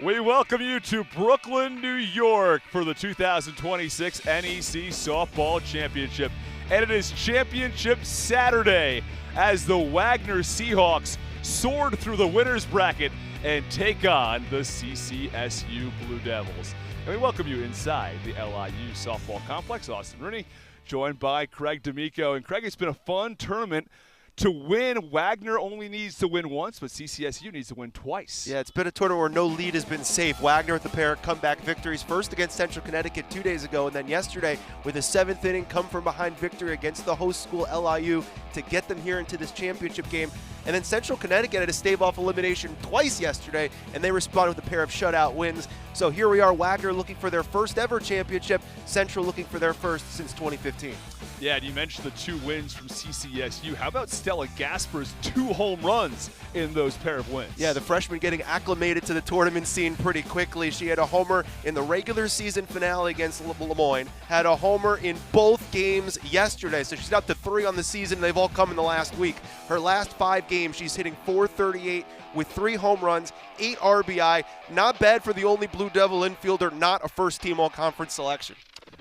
We welcome you to Brooklyn, New York for the 2026 NEC Softball Championship. And it is Championship Saturday as the Wagner Seahawks soared through the winner's bracket and take on the CCSU Blue Devils. And we welcome you inside the LIU Softball Complex. Austin Rooney, joined by Craig D'Amico. And Craig, it's been a fun tournament. To win, Wagner only needs to win once, but CCSU needs to win twice. Yeah, it's been a tournament where no lead has been safe. Wagner with the pair of comeback victories, first against Central Connecticut 2 days ago, and then yesterday with a 7th inning come-from-behind victory against the host school LIU to get them here into this championship game. And then Central Connecticut had to stave off elimination twice yesterday, and they responded with a pair of shutout wins. So here we are, Wagner looking for their first ever championship, Central looking for their first since 2015. Yeah, and you mentioned the 2 wins from CCSU. How about Stella Gasper's 2 home runs in those pair of wins? Yeah, the freshman getting acclimated to the tournament scene pretty quickly. She had a homer in the regular season finale against Lemoyne, had a homer in both games yesterday. So she's up to 3 on the season. They've all come in the last week. Her last 5 games, she's hitting .438 with 3 home runs, 8 RBI. Not bad for the only Blue Devil infielder, not a first-team all-conference selection.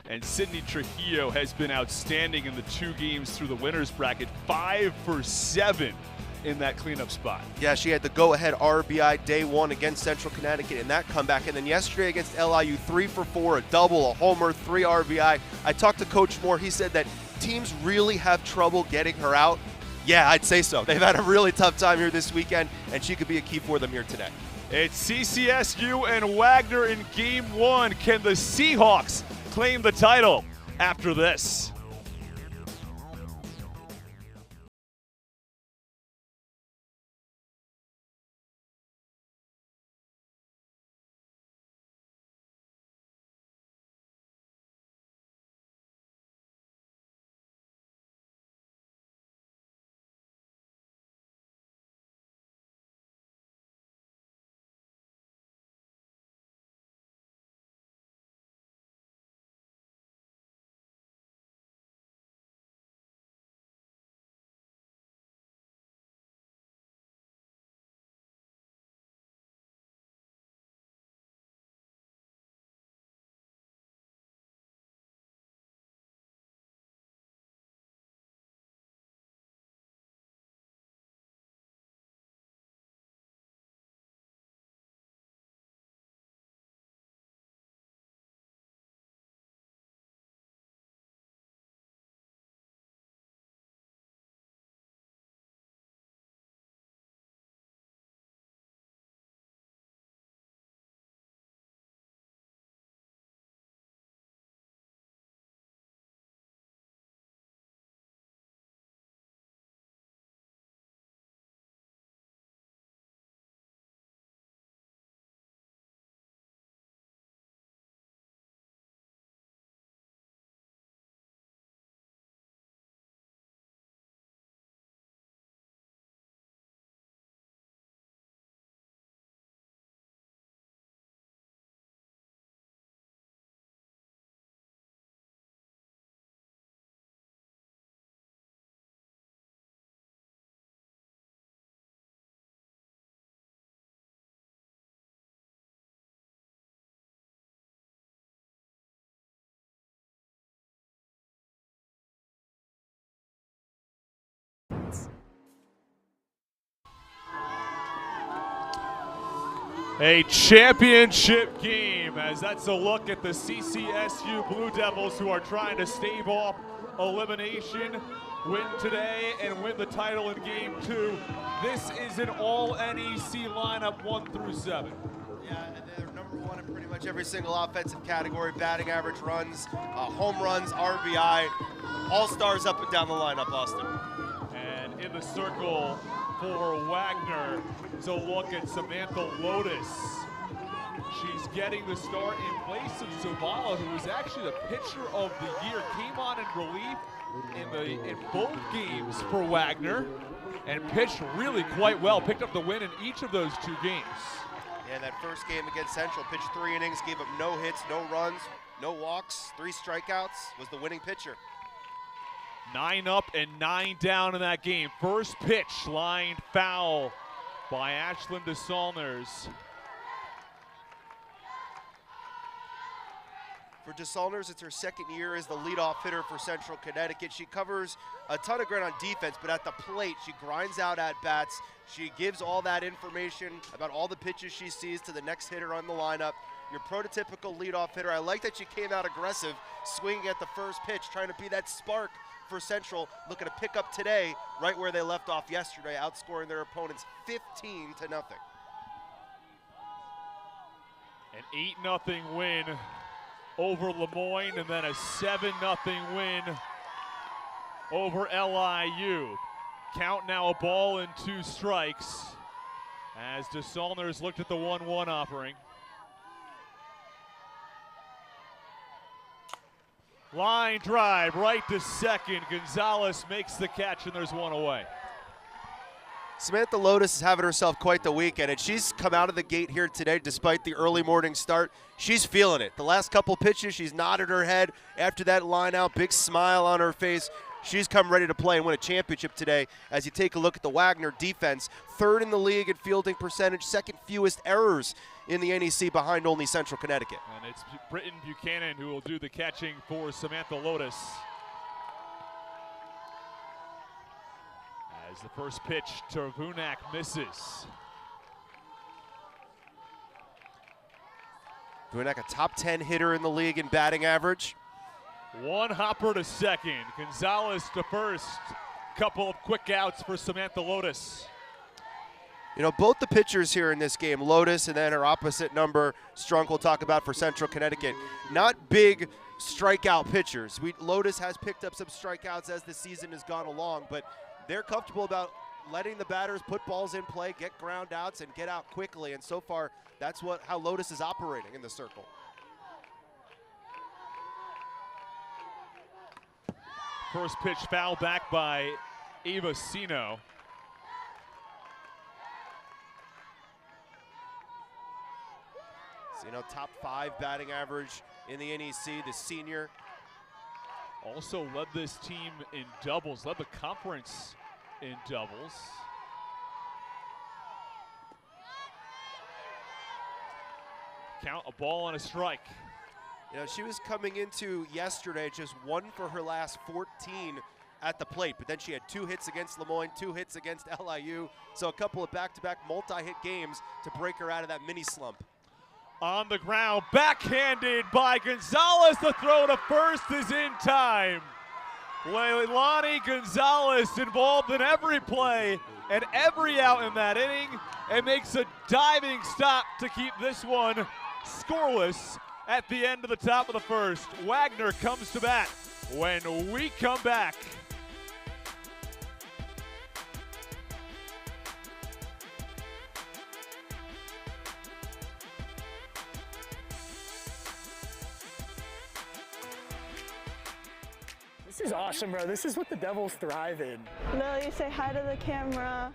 And Sydney Trujillo has been outstanding in the 2 games through the winner's bracket, 5 for 7 in that cleanup spot. Yeah, she had the go-ahead RBI day 1 against Central Connecticut in that comeback. And then yesterday against LIU, 3 for 4, a double, a homer, 3 RBI. I talked to Coach Moore. He said that teams really have trouble getting her out. Yeah, I'd say so. They've had a really tough time here this weekend, and she could be a key for them here today. It's CCSU and Wagner in Game 1. Can the Seahawks claim the title after this? A championship game, as that's a look at the CCSU Blue Devils, who are trying to stave off elimination, win today, and win the title in Game 2. This is an all-NEC lineup 1 through 7. Yeah, they're number 1 in pretty much every single offensive category, batting average, runs, home runs, RBI, all-stars up and down the lineup, Austin. And in the circle for Wagner to look at Samantha Lotus. She's getting the start in place of Zavala, who was actually the pitcher of the year. Came on in relief in both games for Wagner and pitched really quite well. Picked up the win in each of those 2 games. Yeah, that first game against Central, pitched 3 innings, gave up no hits, no runs, no walks, 3 strikeouts, was the winning pitcher. 9 up and 9 down in that game. First pitch lined foul by Ashlyn DeSaulniers. For DeSaulniers, it's her second year as the leadoff hitter for Central Connecticut. She covers a ton of ground on defense, but at the plate, she grinds out at-bats. She gives all that information about all the pitches she sees to the next hitter on the lineup. Your prototypical leadoff hitter. I like that she came out aggressive, swinging at the first pitch, trying to be that spark for Central, looking to pick up today right where they left off yesterday, outscoring their opponents 15-0. An 8-0 win over Lemoyne, and then a 7-0 win over LIU. Count now a ball and 2 strikes as DeSaulniers looked at the 1-1 offering. Line drive right to second. Gonzalez makes the catch, and there's 1 away. Samantha Lotus is having herself quite the weekend, and she's come out of the gate here today despite the early morning start. She's feeling it. The last couple pitches, she's nodded her head after that line out, big smile on her face. She's come ready to play and win a championship today. As you take a look at the Wagner defense, 3rd in the league at fielding percentage, 2nd fewest errors in the NEC behind only Central Connecticut. And it's Britton Buchanan who will do the catching for Samantha Lotus. As the first pitch to Vunak misses. Vunak, a top 10 hitter in the league in batting average. 1 hopper to second. Gonzalez to first. Couple of quick outs for Samantha Lotus. You know, both the pitchers here in this game, Lotus and then her opposite number, Strunk, we'll talk about for Central Connecticut, not big strikeout pitchers. Lotus has picked up some strikeouts as the season has gone along, but they're comfortable about letting the batters put balls in play, get ground outs, and get out quickly. And so far, that's how Lotus is operating in the circle. First pitch foul back by Ava Sino. Sino, top 5 batting average in the NEC, the senior. Also led this team in doubles, led the conference in doubles. Count a ball and a strike. You know, she was coming into yesterday just 1 for her last 14 at the plate, but then she had 2 hits against Lemoyne, 2 hits against LIU, so a couple of back-to-back multi-hit games to break her out of that mini slump. On the ground, backhanded by Gonzalez. The throw to first is in time. Leilani Gonzalez involved in every play and every out in that inning, and makes a diving stop to keep this one scoreless at the end of the top of the first. Wagner comes to bat when we come back. This is awesome, bro. This is what the Devils thrive in. Lily, say hi to the camera.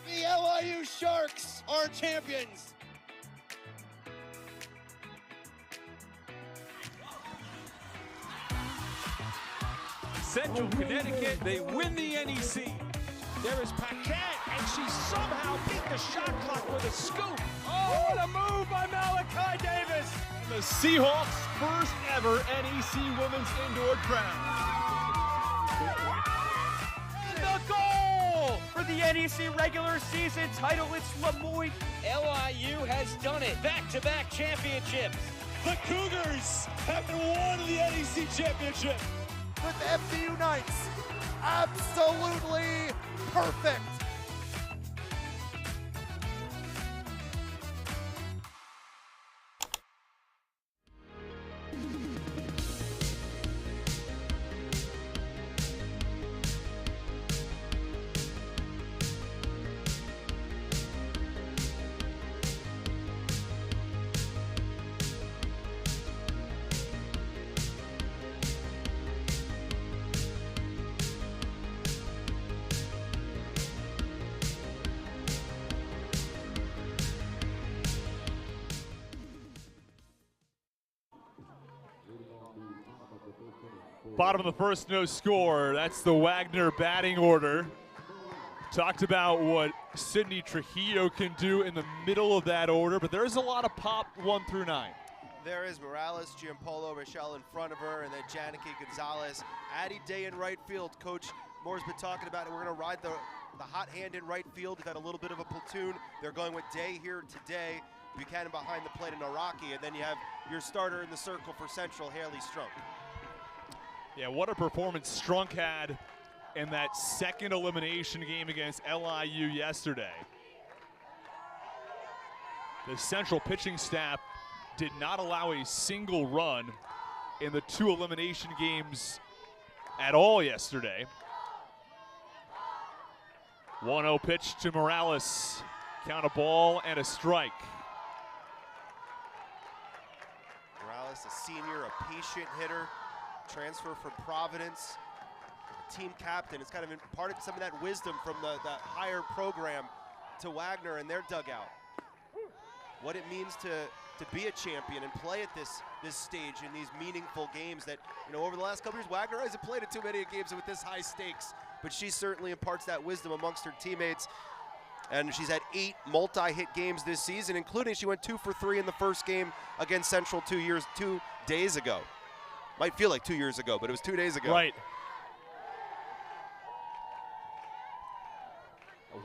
The LIU Sharks are champions. Central Connecticut, they win the NEC. There is Paquette, and she somehow beat the shot clock with a scoop. Oh, what a move by Malachi Davis. The Seahawks' first ever NEC Women's Indoor Crown. And the goal for the NEC regular season title, it's Lemoyne. LIU has done it. Back-to-back championships. The Cougars have won the NEC Championship. With FDU Knights, absolutely perfect. Bottom of the first, no score. That's the Wagner batting order. Talked about what Sydney Trujillo can do in the middle of that order, but there's a lot of pop 1 through 9. There is Morales, Giampolo, Rochelle in front of her, and then Janicki Gonzalez. Addie Day in right field. Coach Moore's been talking about it. We're going to ride the hot hand in right field. We've had a little bit of a platoon. They're going with Day here today. Buchanan behind the plate, and Araki, and then you have your starter in the circle for Central, Haley Strunk. Yeah, what a performance Strunk had in that second elimination game against LIU yesterday. The Central pitching staff did not allow a single run in the 2 elimination games at all yesterday. 1-0 pitch to Morales. Count a ball and a strike. Morales, a senior, a patient hitter, transfer from Providence, team captain. It's kind of imparted some of that wisdom from the higher program to Wagner and their dugout. What it means to be a champion and play at this stage in these meaningful games that, you know, over the last couple years, Wagner hasn't played at too many games with this high stakes, but she certainly imparts that wisdom amongst her teammates. And she's had 8 multi-hit games this season, including she went 2 for 3 in the first game against Central 2 days ago. Might feel like 2 years ago, but it was 2 days ago. Right.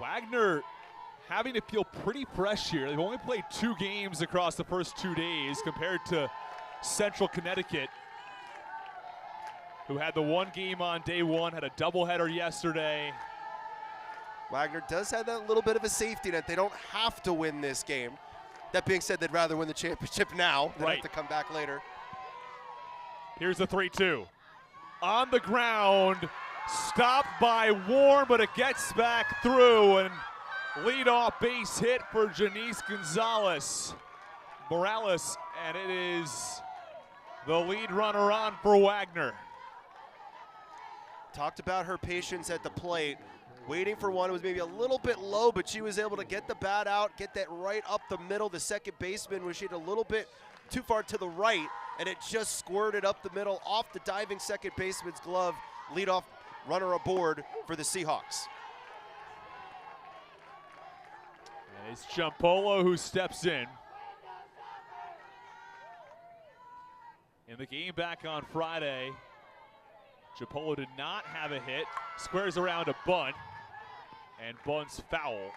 Wagner having to feel pretty fresh here. They've only played 2 games across the first 2 days compared to Central Connecticut, who had the 1 game on day 1, had a doubleheader yesterday. Wagner does have that little bit of a safety net. They don't have to win this game. That being said, they'd rather win the championship now than have to come back later. Here's the 3-2. On the ground, stopped by Warren, but it gets back through, and leadoff base hit for Janice Gonzalez. Morales, and it is the lead runner on for Wagner. Talked about her patience at the plate. Waiting for one, it was maybe a little bit low, but she was able to get the bat out, get that right up the middle. The second baseman was hit a little bit too far to the right, and it just squirted up the middle off the diving second baseman's glove. Leadoff runner aboard for the Seahawks. And it's Giampolo who steps in. In the game back on Friday, Giampolo did not have a hit. Squares around a bunt, and bunts foul.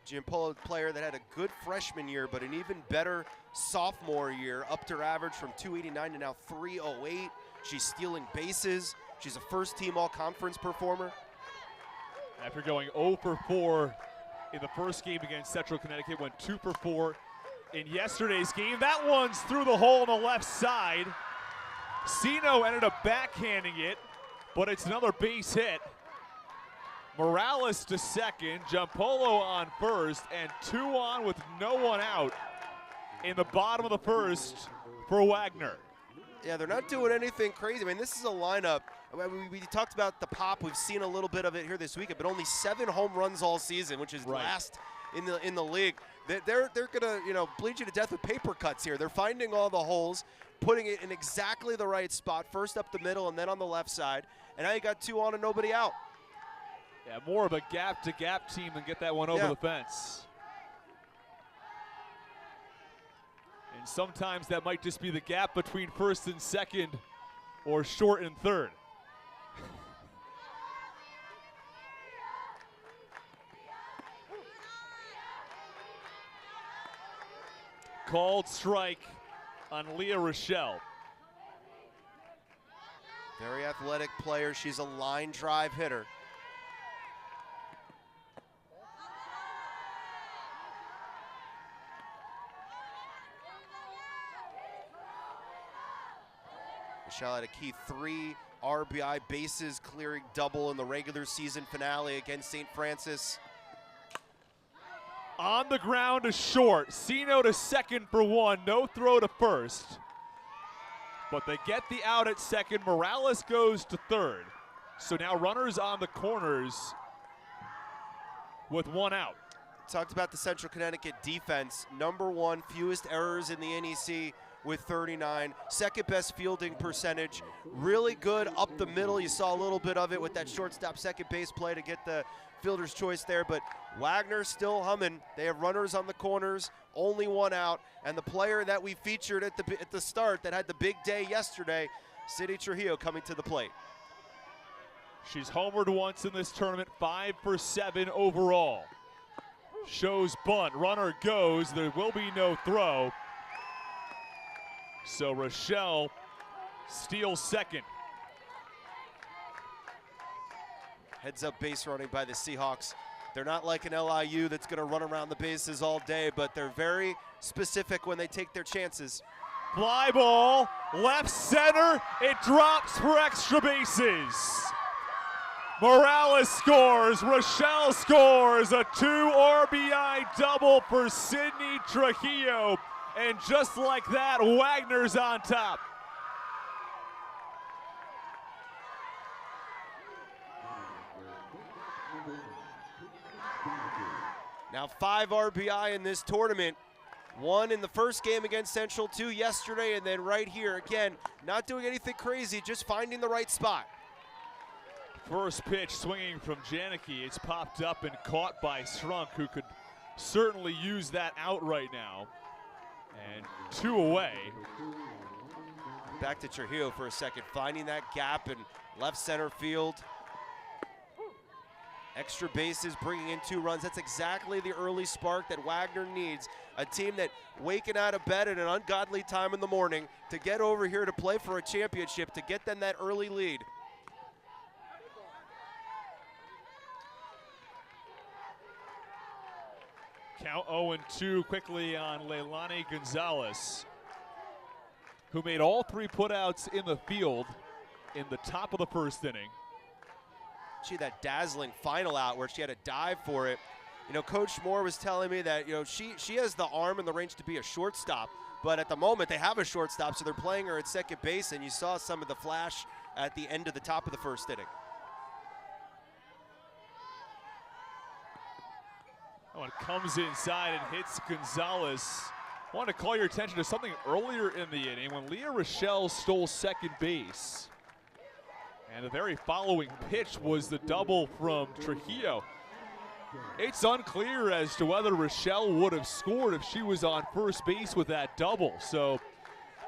Giampolo, player that had a good freshman year, but an even better sophomore year, upped her average from 289 to now 308. She's stealing bases. She's a first-team all-conference performer. After going 0 for 4 in the first game against Central Connecticut, went 2 for 4 in yesterday's game. That one's through the hole on the left side. Sino ended up backhanding it, but it's another base hit. Morales to second, Giampolo on first, and 2 on with no one out in the bottom of the first for Wagner. Yeah, they're not doing anything crazy. I mean, this is a lineup. We talked about the pop. We've seen a little bit of it here this weekend, but only 7 home runs all season, which is last in the league. They're gonna, you know, bleed you to death with paper cuts here. They're finding all the holes, putting it in exactly the right spot, first up the middle and then on the left side. And now you got 2 on and nobody out. Yeah, more of a gap-to-gap team and get that one over the fence. And sometimes that might just be the gap between first and second or short and third. Called strike on Leah Rochelle. Very athletic player. She's a line drive hitter. Rochelle had a key 3 RBI bases clearing double in the regular season finale against St. Francis. On the ground to short. Sino to second for 1. No throw to first. But they get the out at second. Morales goes to third. So now runners on the corners with 1 out. Talked about the Central Connecticut defense. #1 fewest errors in the NEC with 39. Second best fielding percentage. Really good up the middle. You saw a little bit of it with that shortstop second base play to get the fielder's choice there, but Wagner still humming. They have runners on the corners, only one out, and the player that we featured at the start that had the big day yesterday, City Trujillo, coming to the plate. She's homered once in this tournament, 5 for 7 overall. Shows bunt, runner goes, there will be no throw. So Rochelle steals second. Heads up base running by the Seahawks. They're not like an LIU that's going to run around the bases all day, but they're very specific when they take their chances. Fly ball, left center, it drops for extra bases. Morales scores, Rochelle scores, a 2 RBI double for Sydney Trujillo, and just like that, Wagner's on top. Now 5 RBI in this tournament. 1 in the first game against Central, 2 yesterday, and then right here, again, not doing anything crazy, just finding the right spot. First pitch swinging from Janicki. It's popped up and caught by Strunk, who could certainly use that out right now. And 2 away. Back to Trujillo for a second, finding that gap in left center field. Extra bases, bringing in 2 runs. That's exactly the early spark that Wagner needs. A team that waking out of bed at an ungodly time in the morning to get over here to play for a championship, to get them that early lead. Count 0-2 quickly on Leilani Gonzalez, who made all 3 putouts in the field in the top of the first inning. She had that dazzling final out where she had to dive for it. You know, Coach Moore was telling me that, you know, she has the arm and the range to be a shortstop, but at the moment they have a shortstop, so they're playing her at second base, and you saw some of the flash at the end of the top of the first inning. Oh, and comes inside and hits Gonzalez. I want to call your attention to something earlier in the inning when Leah Rochelle stole second base. And the very following pitch was the double from Trujillo. It's unclear as to whether Rochelle would have scored if she was on first base with that double. So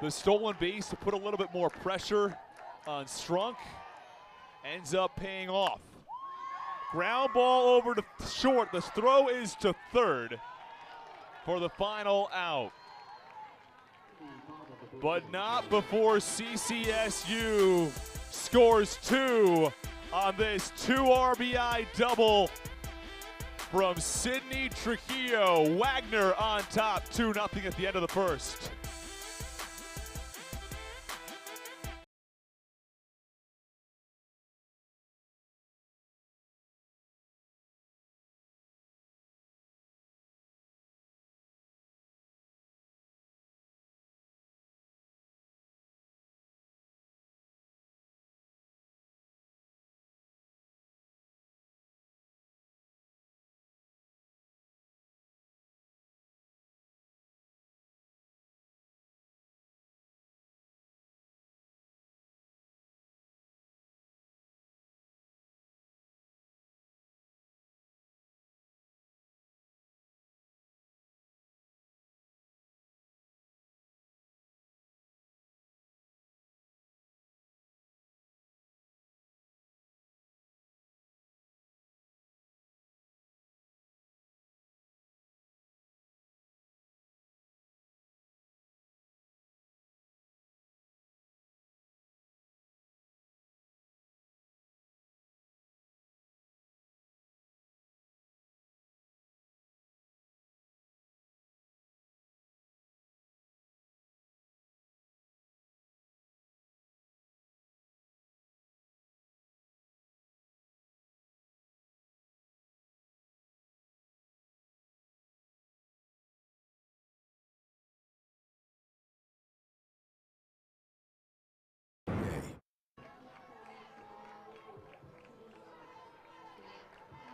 the stolen base to put a little bit more pressure on Strunk ends up paying off. Ground ball over to short. The throw is to third for the final out. But not before CCSU scores 2 on this 2 RBI double from Sydney Trujillo. Wagner on top, 2-0 at the end of the first.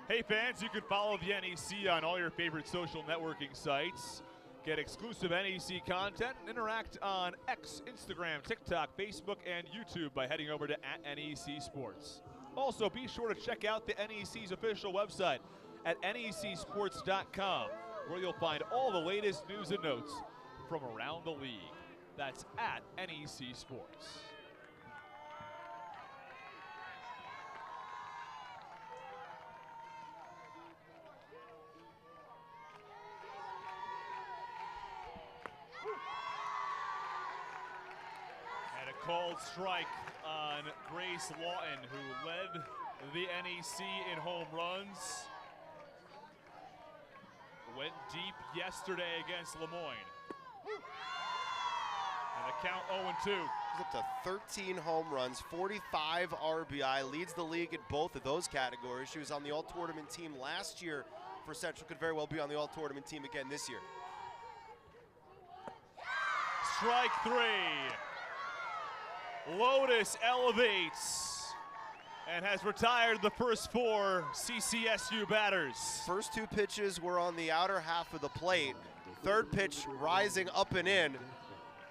Hey fans, you can follow the NEC on all your favorite social networking sites. Get exclusive NEC content and interact on X, Instagram, TikTok, Facebook, and YouTube by heading over to @NEC Sports. Also, be sure to check out the NEC's official website at necsports.com, where you'll find all the latest news and notes from around the league. That's at NEC Sports. And a called strike on Grace Lawton, who led the NEC in home runs. Went deep yesterday against Lemoyne. And the count 0-2. He's up to 13 home runs, 45 RBI, leads the league in both of those categories. She was on the all-tournament team last year for Central, could very well be on the all-tournament team again this year. Strike three. Lotus elevates and has retired the first four CCSU batters. First two pitches were on the outer half of the plate. Third pitch rising up and in,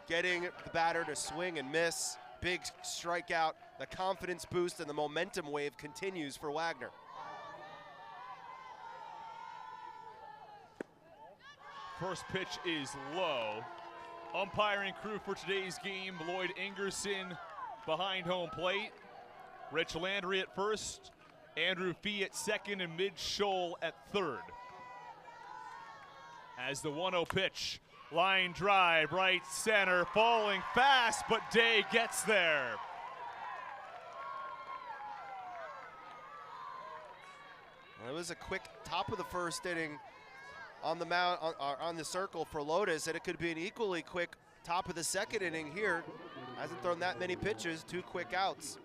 getting the batter to swing and miss. Big strikeout, the confidence boost and the momentum wave continues for Wagner. First pitch is low. Umpiring crew for today's game, Lloyd Ingerson behind home plate. Rich Landry at first, Andrew Fee at second, and Midge Scholl at third. As the 1-0 pitch, line drive, right center, falling fast, but Day gets there. Well, it was a quick top of the first inning on the mound, on the circle for Lotus, and it could be an equally quick top of the second inning here. Hasn't thrown that many pitches, 2 quick outs.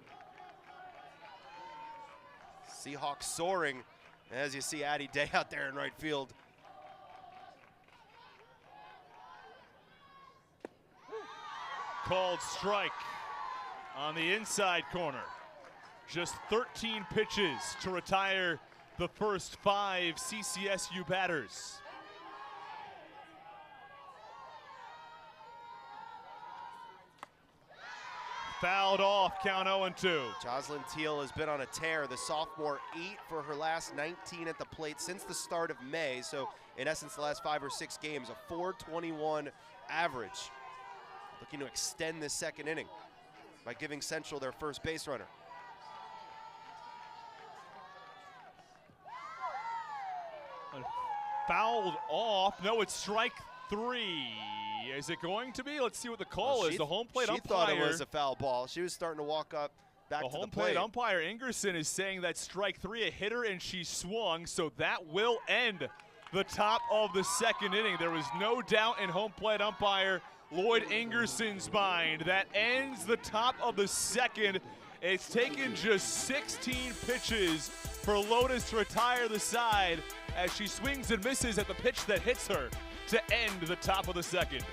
Seahawks soaring as you see Addie Day out there in right field. Called strike on the inside corner. Just 13 pitches to retire the first 5 CCSU batters. Fouled off, count 0-2. Jocelyn Teal has been on a tear. The sophomore 8 for her last 19 at the plate since the start of May. So in essence, the last 5 or 6 games, a .421 average. Looking to extend this second inning by giving Central their first base runner. Fouled off. No, it's strike 3. Is it going to be? Let's see what the call is. The home plate umpire. She thought it was a foul ball. She was starting to walk up back to the plate. The home plate umpire Ingerson is saying that strike 3, a hitter, and she swung, so that will end the top of the second inning. There was no doubt in home plate umpire Lloyd Ingerson's mind. That ends the top of the second. It's taken just 16 pitches for Lotus to retire the side as she swings and misses at the pitch that hits her to end the top of the second.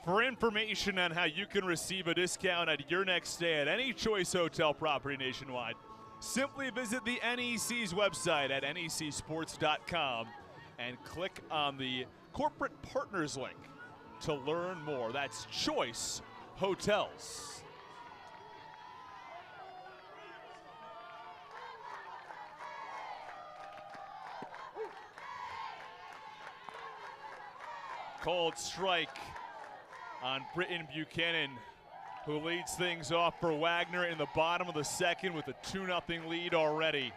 For information on how you can receive a discount at your next stay at any Choice Hotel property nationwide, simply visit the NEC's website at necsports.com and click on the Corporate Partners link to learn more. That's Choice Hotels. Called strike on Britton Buchanan, who leads things off for Wagner in the bottom of the second with a 2-0 lead already.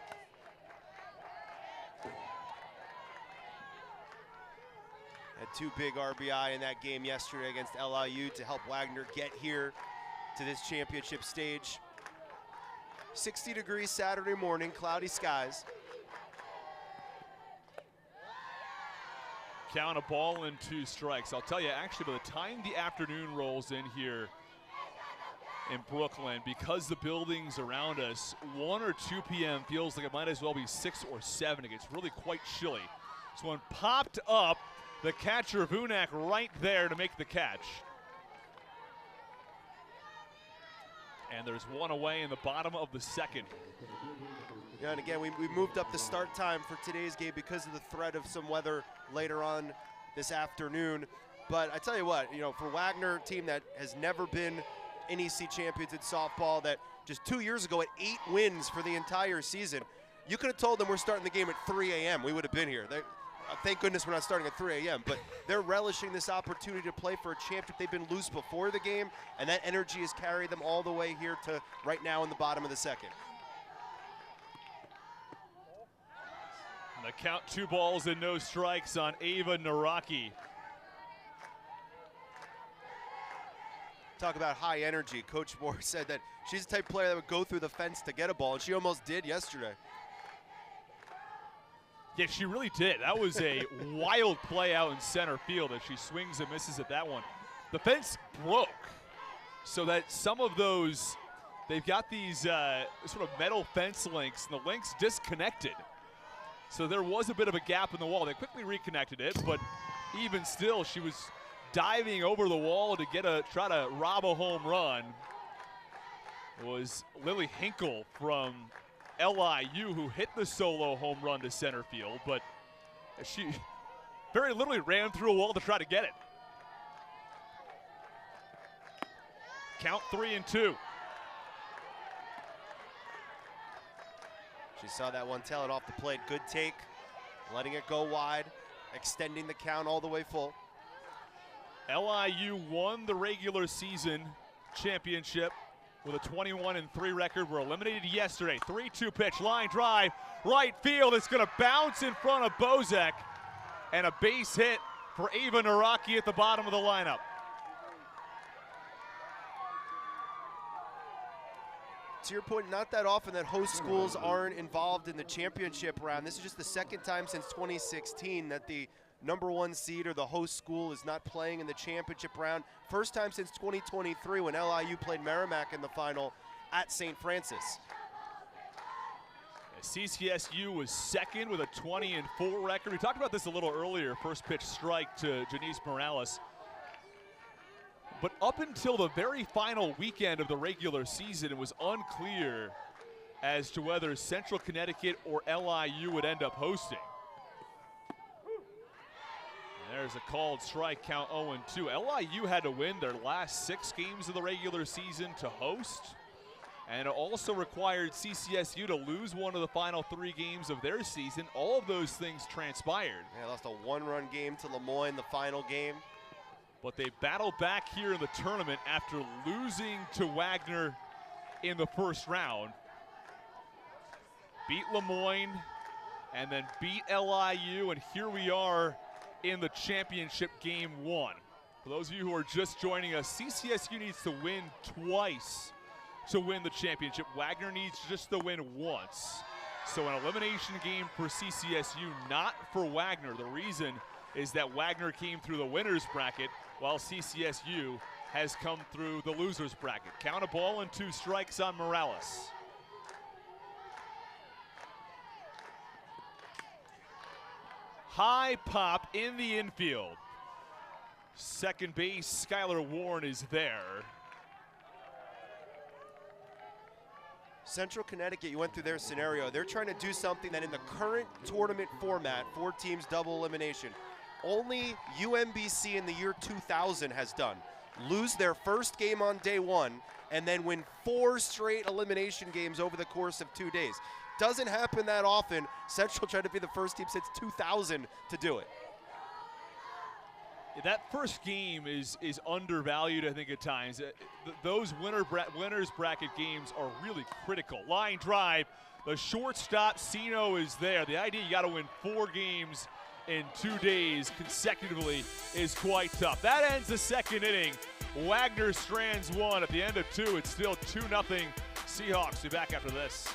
Had 2 big RBI in that game yesterday against LIU to help Wagner get here to this championship stage. 60 degrees Saturday morning, cloudy skies. Count a ball and 2 strikes. I'll tell you, actually, by the time the afternoon rolls in here in Brooklyn, because the buildings around us, 1 or 2 p.m. feels like it might as well be 6 or 7. It gets really quite chilly. This one popped up. The catcher, Vunak, right there to make the catch. And there's one away in the bottom of the second. Yeah, and again, we moved up the start time for today's game because of the threat of some weather later on this afternoon. But I tell you what, for Wagner, a team that has never been NEC champions in softball, that just 2 years ago had 8 wins for the entire season, you could have told them we're starting the game at 3 a.m. We would have been here. Thank goodness we're not starting at 3 a.m., but they're relishing this opportunity to play for a championship. They've been loose before the game, and that energy has carried them all the way here to right now in the bottom of the second. And the count, 2 balls and no strikes on Ava Naraki. Talk about high energy. Coach Moore said that she's the type of player that would go through the fence to get a ball, and she almost did yesterday. Yeah, she really did. That was a wild play out in center field as she swings and misses at that one. The fence broke, so that some of those, they've got these sort of metal fence links, and the links disconnected. So there was a bit of a gap in the wall. They quickly reconnected it, but even still, she was diving over the wall to try to rob a home run. It was Lily Hinkle from LIU who hit the solo home run to center field, but she very literally ran through a wall to try to get it. Count 3 and 2. She saw that one tail it off the plate. Good take, letting it go wide, extending the count all the way full. LIU won the regular season championship with a 21-3 record. Were eliminated yesterday. 3-2 pitch, line drive, right field. It's going to bounce in front of Bozek, and a base hit for Ava Naraki at the bottom of the lineup. To your point, not that often that host schools aren't involved in the championship round. This is just the second time since 2016 that the #1 seed or the host school is not playing in the championship round. First time since 2023 when LIU played Merrimack in the final at St. Francis. CCSU was second with a 20-4 record. We talked about this a little earlier. First pitch strike to Janice Morales. But up until the very final weekend of the regular season, it was unclear as to whether Central Connecticut or LIU would end up hosting. And there's a called strike, count 0-2. LIU had to win their last 6 games of the regular season to host, and it also required CCSU to lose one of the final 3 games of their season. All of those things transpired. Yeah, lost a 1-run game to Lemoyne, the final game. But they battled back here in the tournament after losing to Wagner in the first round. Beat Lemoyne and then beat LIU, and here we are in the championship game 1. For those of you who are just joining us, CCSU needs to win twice to win the championship. Wagner needs just to win once. So an elimination game for CCSU, not for Wagner. The reason is that Wagner came through the winner's bracket while CCSU has come through the loser's bracket. Count a ball and 2 strikes on Morales. High pop in the infield. Second base, Skylar Warren is there. Central Connecticut, you went through their scenario. They're trying to do something that in the current tournament format, 4 teams, double elimination, only UMBC in the year 2000 has done. Lose their first game on day 1 and then win 4 straight elimination games over the course of 2 days. Doesn't happen that often. Central tried to be the first team since 2000 to do it. That first game is undervalued, I think, at times. Those winners bracket games are really critical. Line drive, the shortstop, Sino, is there. The idea you got to win 4 games in 2 days consecutively is quite tough. That ends the second inning. Wagner strands 1. At the end of 2, it's still 2-0 Seahawks. Be back after this.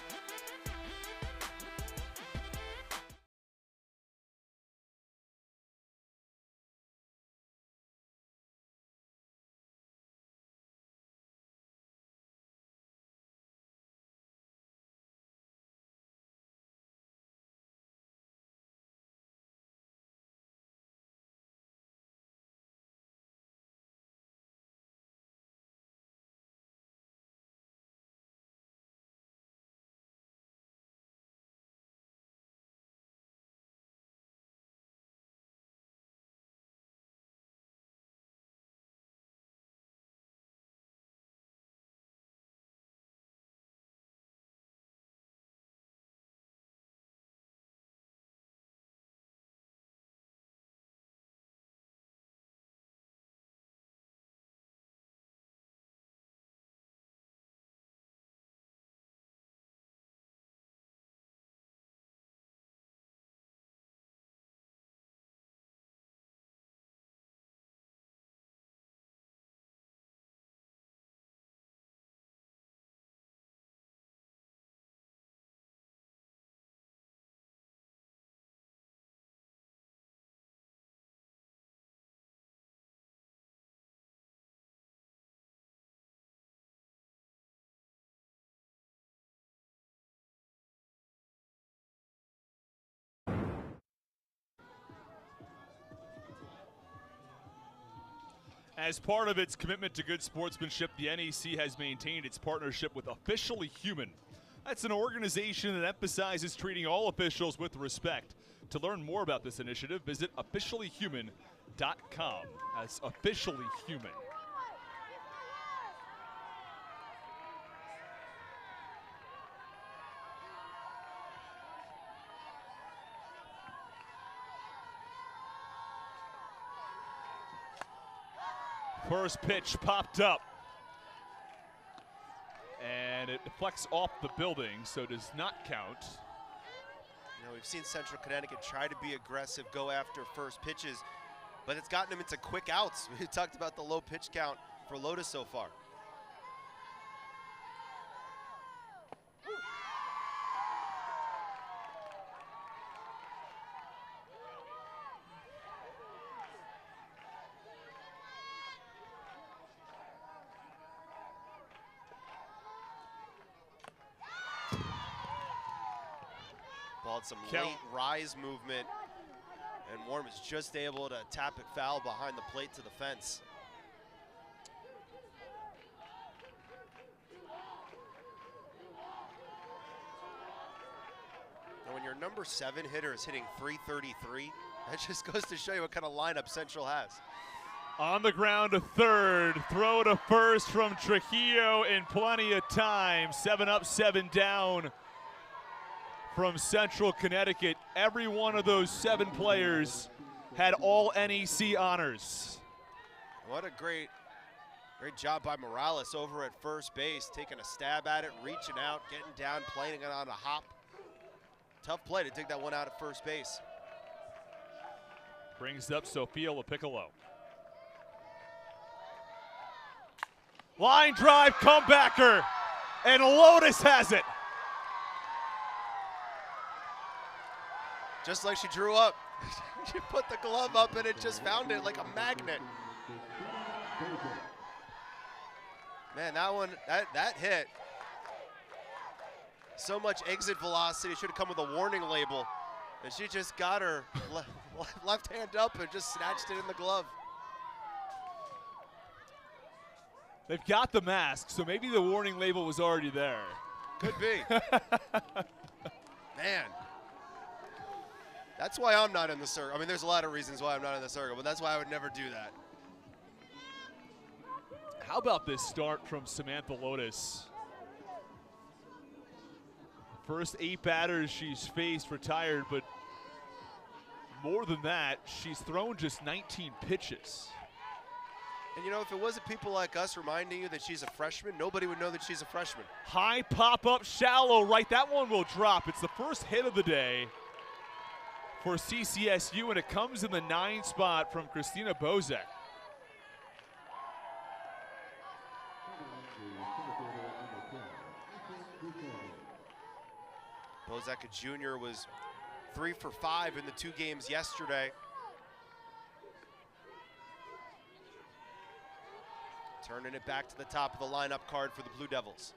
As part of its commitment to good sportsmanship, the NEC has maintained its partnership with Officially Human. That's an organization that emphasizes treating all officials with respect. To learn more about this initiative, visit officiallyhuman.com. That's Officially Human. First pitch popped up, and it deflects off the building, so does not count. You know, we've seen Central Connecticut try to be aggressive, go after first pitches, but it's gotten them into quick outs. We talked about the low pitch count for Lotus so far. Some late rise movement, and Warren was just able to tap it foul behind the plate to the fence. And when your number 7 hitter is hitting .333, that just goes to show you what kind of lineup Central has. On the ground to third, throw to first from Trujillo in plenty of time. 7 up, 7 down. From Central Connecticut. Every one of those 7 players had all NEC honors. What a great job by Morales over at first base, taking a stab at it, reaching out, getting down, playing it on a hop. Tough play to dig that one out at first base. Brings up Sophia LaPiccolo. Line drive, comebacker, and Lotus has it. Just like she drew up. She put the glove up and it just found it like a magnet. Man, that one, that hit. So much exit velocity, should have come with a warning label. And she just got her left hand up and just snatched it in the glove. They've got the mask, so maybe the warning label was already there. Could be. Man. That's why I'm not in the circle. I mean, there's a lot of reasons why I'm not in the circle, but that's why I would never do that. How about this start from Samantha Lotus? First 8 batters she's faced retired, but more than that, she's thrown just 19 pitches. And you know, if it wasn't people like us reminding you that she's a freshman, nobody would know that she's a freshman. High pop-up, shallow right. That one will drop. It's the first hit of the day for CCSU, and it comes in the 9 spot from Christina Bozek. Bozek, a junior, was 3 for 5 in the 2 games yesterday. Turning it back to the top of the lineup card for the Blue Devils.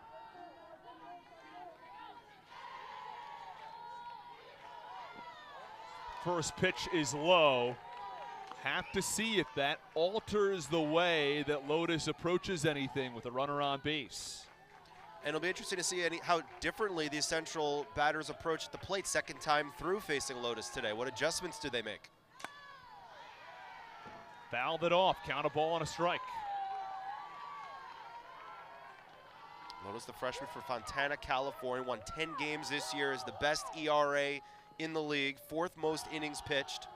First pitch is low. Have to see if that alters the way that Lotus approaches anything with a runner on base. And it'll be interesting to see how differently these Central batters approach at the plate second time through facing Lotus today. What adjustments do they make? Fouled it off. Count a ball on a strike. Lotus, the freshman for Fontana, California, won 10 games this year, is the best ERA in the league, 4th most innings pitched.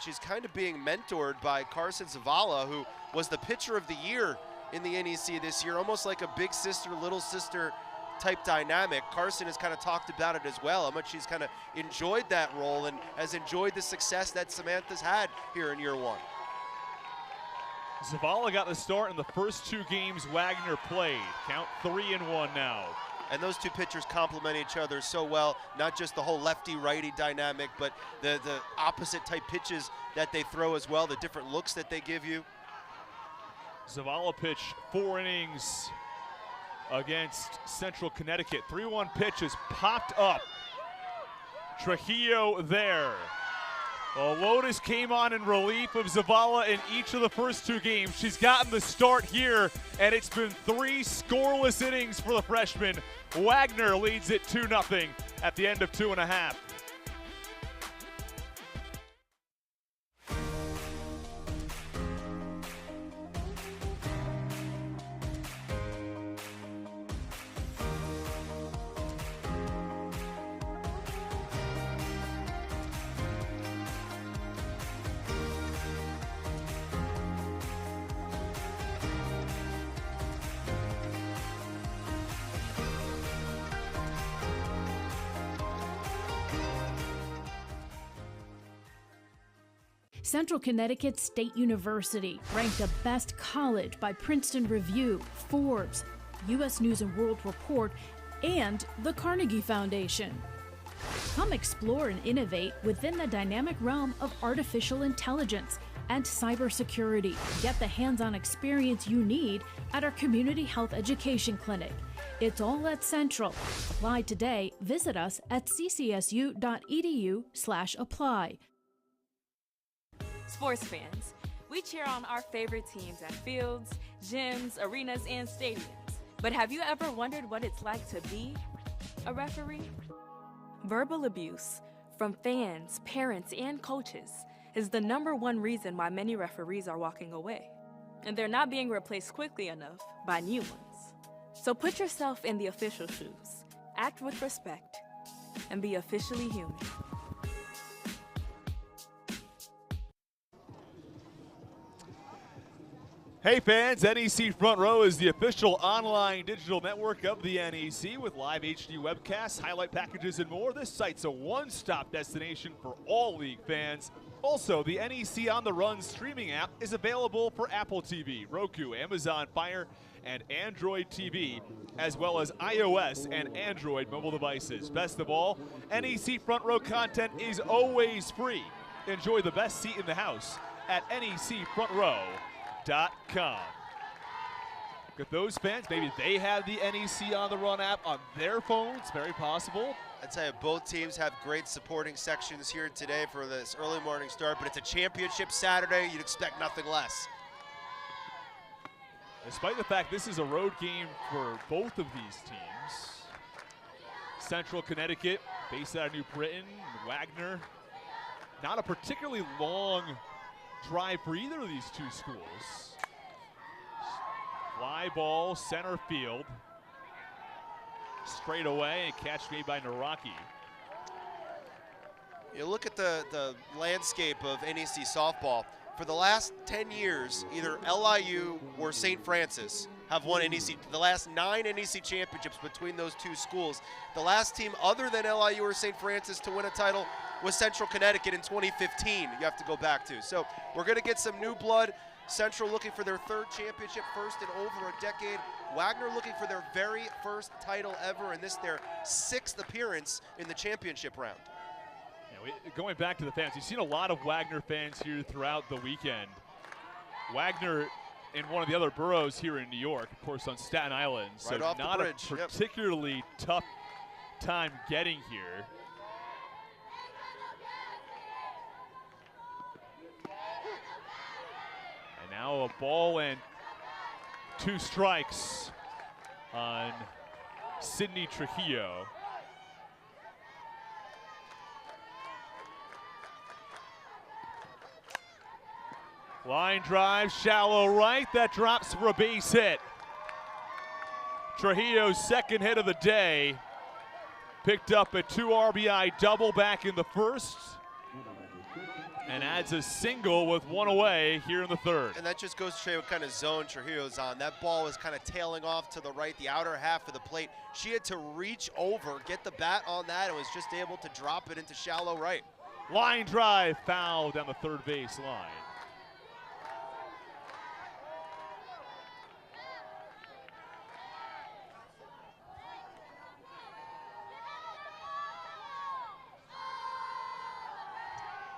She's kind of being mentored by Carson Zavala, who was the pitcher of the year in the NEC this year, almost like a big sister, little sister type dynamic. Carson has kind of talked about it as well, how much she's kind of enjoyed that role and has enjoyed the success that Samantha's had here in year 1. Zavala got the start in the first 2 games Wagner played. Count 3-1 now. And those 2 pitchers complement each other so well, not just the whole lefty-righty dynamic, but the opposite type pitches that they throw as well, the different looks that they give you. Zavala pitched 4 innings against Central Connecticut. 3-1 pitch is popped up. Trujillo there. Well, Lotus came on in relief of Zavala in each of the first 2 games. She's gotten the start here, and it's been 3 scoreless innings for the freshman. Wagner leads it 2-0 at the end of 2.5. Central Connecticut State University, ranked a best college by Princeton Review, Forbes, U.S. News & World Report, and the Carnegie Foundation. Come explore and innovate within the dynamic realm of artificial intelligence and cybersecurity. Get the hands-on experience you need at our Community Health Education Clinic. It's all at Central. Apply today. Visit us at ccsu.edu/apply. Sports fans, we cheer on our favorite teams at fields, gyms, arenas, and stadiums. But have you ever wondered what it's like to be a referee? Verbal abuse from fans, parents, and coaches is the #1 reason why many referees are walking away. And they're not being replaced quickly enough by new ones. So put yourself in the official shoes, act with respect, and be officially human. Hey fans, NEC Front Row is the official online digital network of the NEC with live HD webcasts, highlight packages, and more. This site's a one-stop destination for all league fans. Also, the NEC On The Run streaming app is available for Apple TV, Roku, Amazon Fire, and Android TV, as well as iOS and Android mobile devices. Best of all, NEC Front Row content is always free. Enjoy the best seat in the house at necfrontrow.com. Look at those fans. Maybe they have the NEC on the Run app on their phones. Very possible. I tell you, both teams have great supporting sections here today for this early morning start, but it's a championship Saturday. You'd expect nothing less. Despite the fact this is a road game for both of these teams. Central Connecticut, based out of New Britain, Wagner. Not a particularly long drive for either of these two schools. Fly ball, center field. Straight away, and catch made by Naraki. You look at the landscape of NEC softball. For the last 10 years, either LIU or St. Francis have won NEC. The last 9 NEC championships between those two schools. The last team other than LIU or St. Francis to win a title was Central Connecticut in 2015. You have to go back to. So we're going to get some new blood. Central looking for their 3rd championship, first in over a decade. Wagner looking for their very first title ever, and this their 6th appearance in the championship round. Going back to the fans, you've seen a lot of Wagner fans here throughout the weekend. Wagner in one of the other boroughs here in New York, of course on Staten Island, so right off not the bridge. a particularly tough time getting here. And now a ball and 2 strikes on Sydney Trujillo. Line drive, shallow right, that drops for a base hit. Trujillo's 2nd hit of the day. Picked up a 2 RBI double back in the 1st. And adds a single with 1 away here in the 3rd. And that just goes to show you what kind of zone Trujillo's on. That ball was kind of tailing off to the right, the outer half of the plate. She had to reach over, get the bat on that, and was just able to drop it into shallow right. Line drive, foul down the 3rd base line.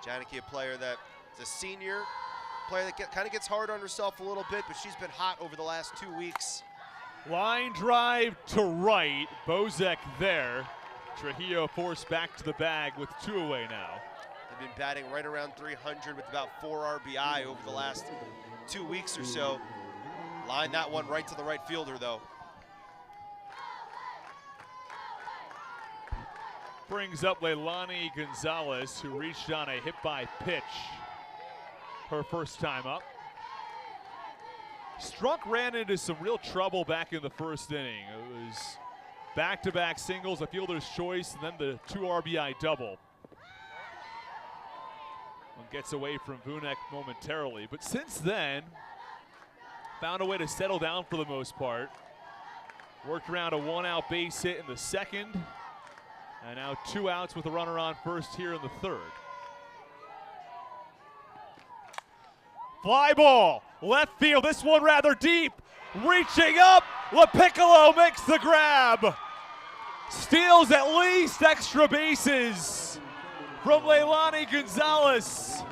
Janicki, a player that is a senior, player that kind of gets hard on herself a little bit, but she's been hot over the last 2 weeks. Line drive to right, Bozek there. Trujillo forced back to the bag with 2 away now. They've been batting right around 300 with about 4 RBI over the last 2 weeks or so. Line that one right to the right fielder though. Brings up Leilani Gonzalez, who reached on a hit-by-pitch her first time up. Strunk ran into some real trouble back in the 1st inning. It was back-to-back singles, a fielder's choice, and then the 2 RBI double. One gets away from Vunek momentarily, but since then, found a way to settle down for the most part. Worked around a 1-out base hit in the 2nd. And now 2 outs with a runner on first here in the 3rd. Fly ball, left field, this one rather deep. Reaching up, LaPiccolo makes the grab. Steals at least extra bases from Leilani Gonzalez.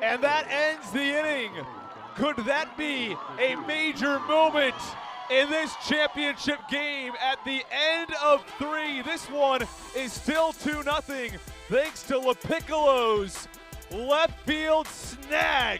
And that ends the inning. Could that be a major moment in this championship game at the end of 3? This one is still 2-0 thanks to LaPiccolo's left field snag.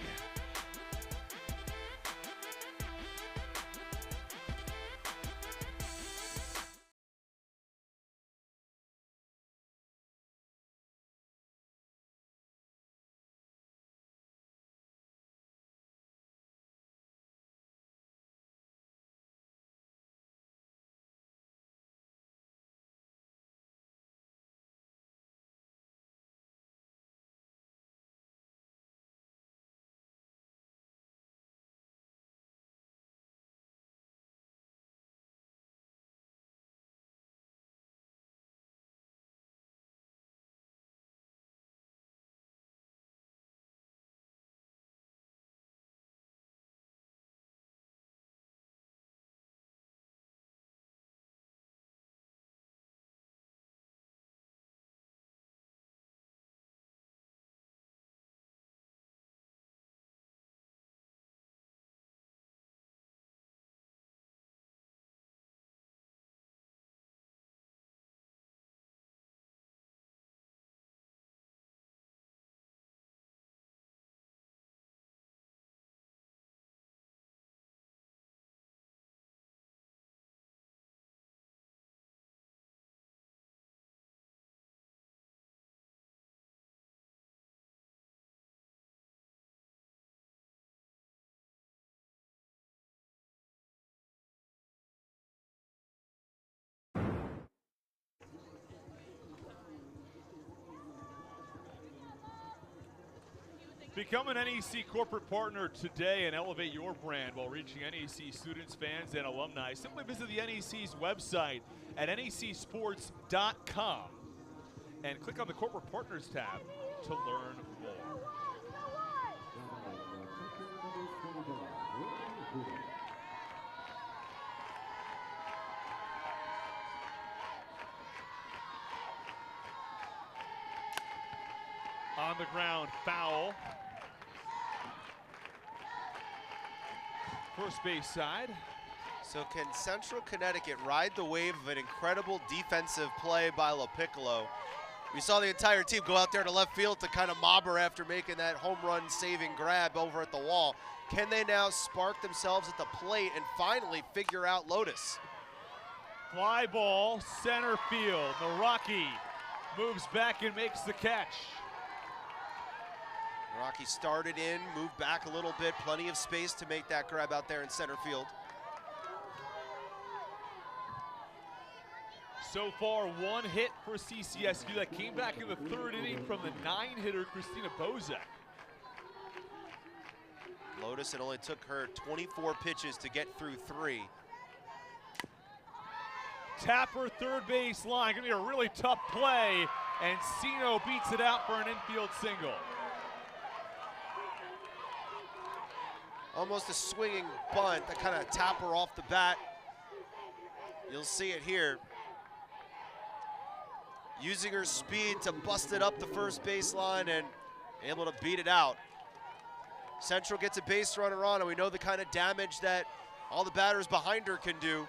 Become an NEC corporate partner today and elevate your brand while reaching NEC students, fans, and alumni. Simply visit the NEC's website at necsports.com and click on the Corporate Partners tab to learn more. On the ground, foul. First base side. So can Central Connecticut ride the wave of an incredible defensive play by LaPiccolo? We saw the entire team go out there to left field to kind of mob her after making that home run saving grab over at the wall. Can they now spark themselves at the plate and finally figure out Lotus? Fly ball, center field. Naraki moves back and makes the catch. Naraki started in, moved back a little bit, plenty of space to make that grab out there in center field. So far, one hit for CCSU that came back in the third inning from the 9-hitter Christina Bozek. Lotus, it only took her 24 pitches to get through 3. Tapper, third base line, gonna be a really tough play, and Sino beats it out for an infield single. Almost a swinging bunt that kind of tap her off the bat. You'll see it here. Using her speed to bust it up the first baseline and able to beat it out. Central gets a base runner on, and we know the kind of damage that all the batters behind her can do.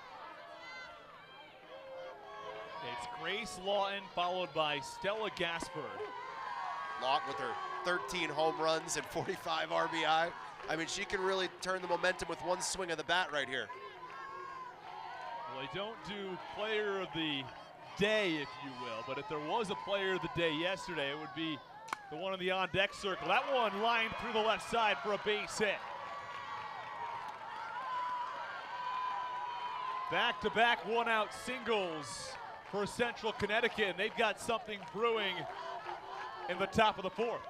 It's Grace Lawton followed by Stella Gasper. Lawton with her 13 home runs and 45 RBI. I mean, she can really turn the momentum with one swing of the bat right here. Well, they don't do player of the day, if you will, but if there was a player of the day yesterday, it would be the one in the on-deck circle. That one lined through the left side for a base hit. Back-to-back one-out singles for Central Connecticut, and they've got something brewing in the top of the fourth.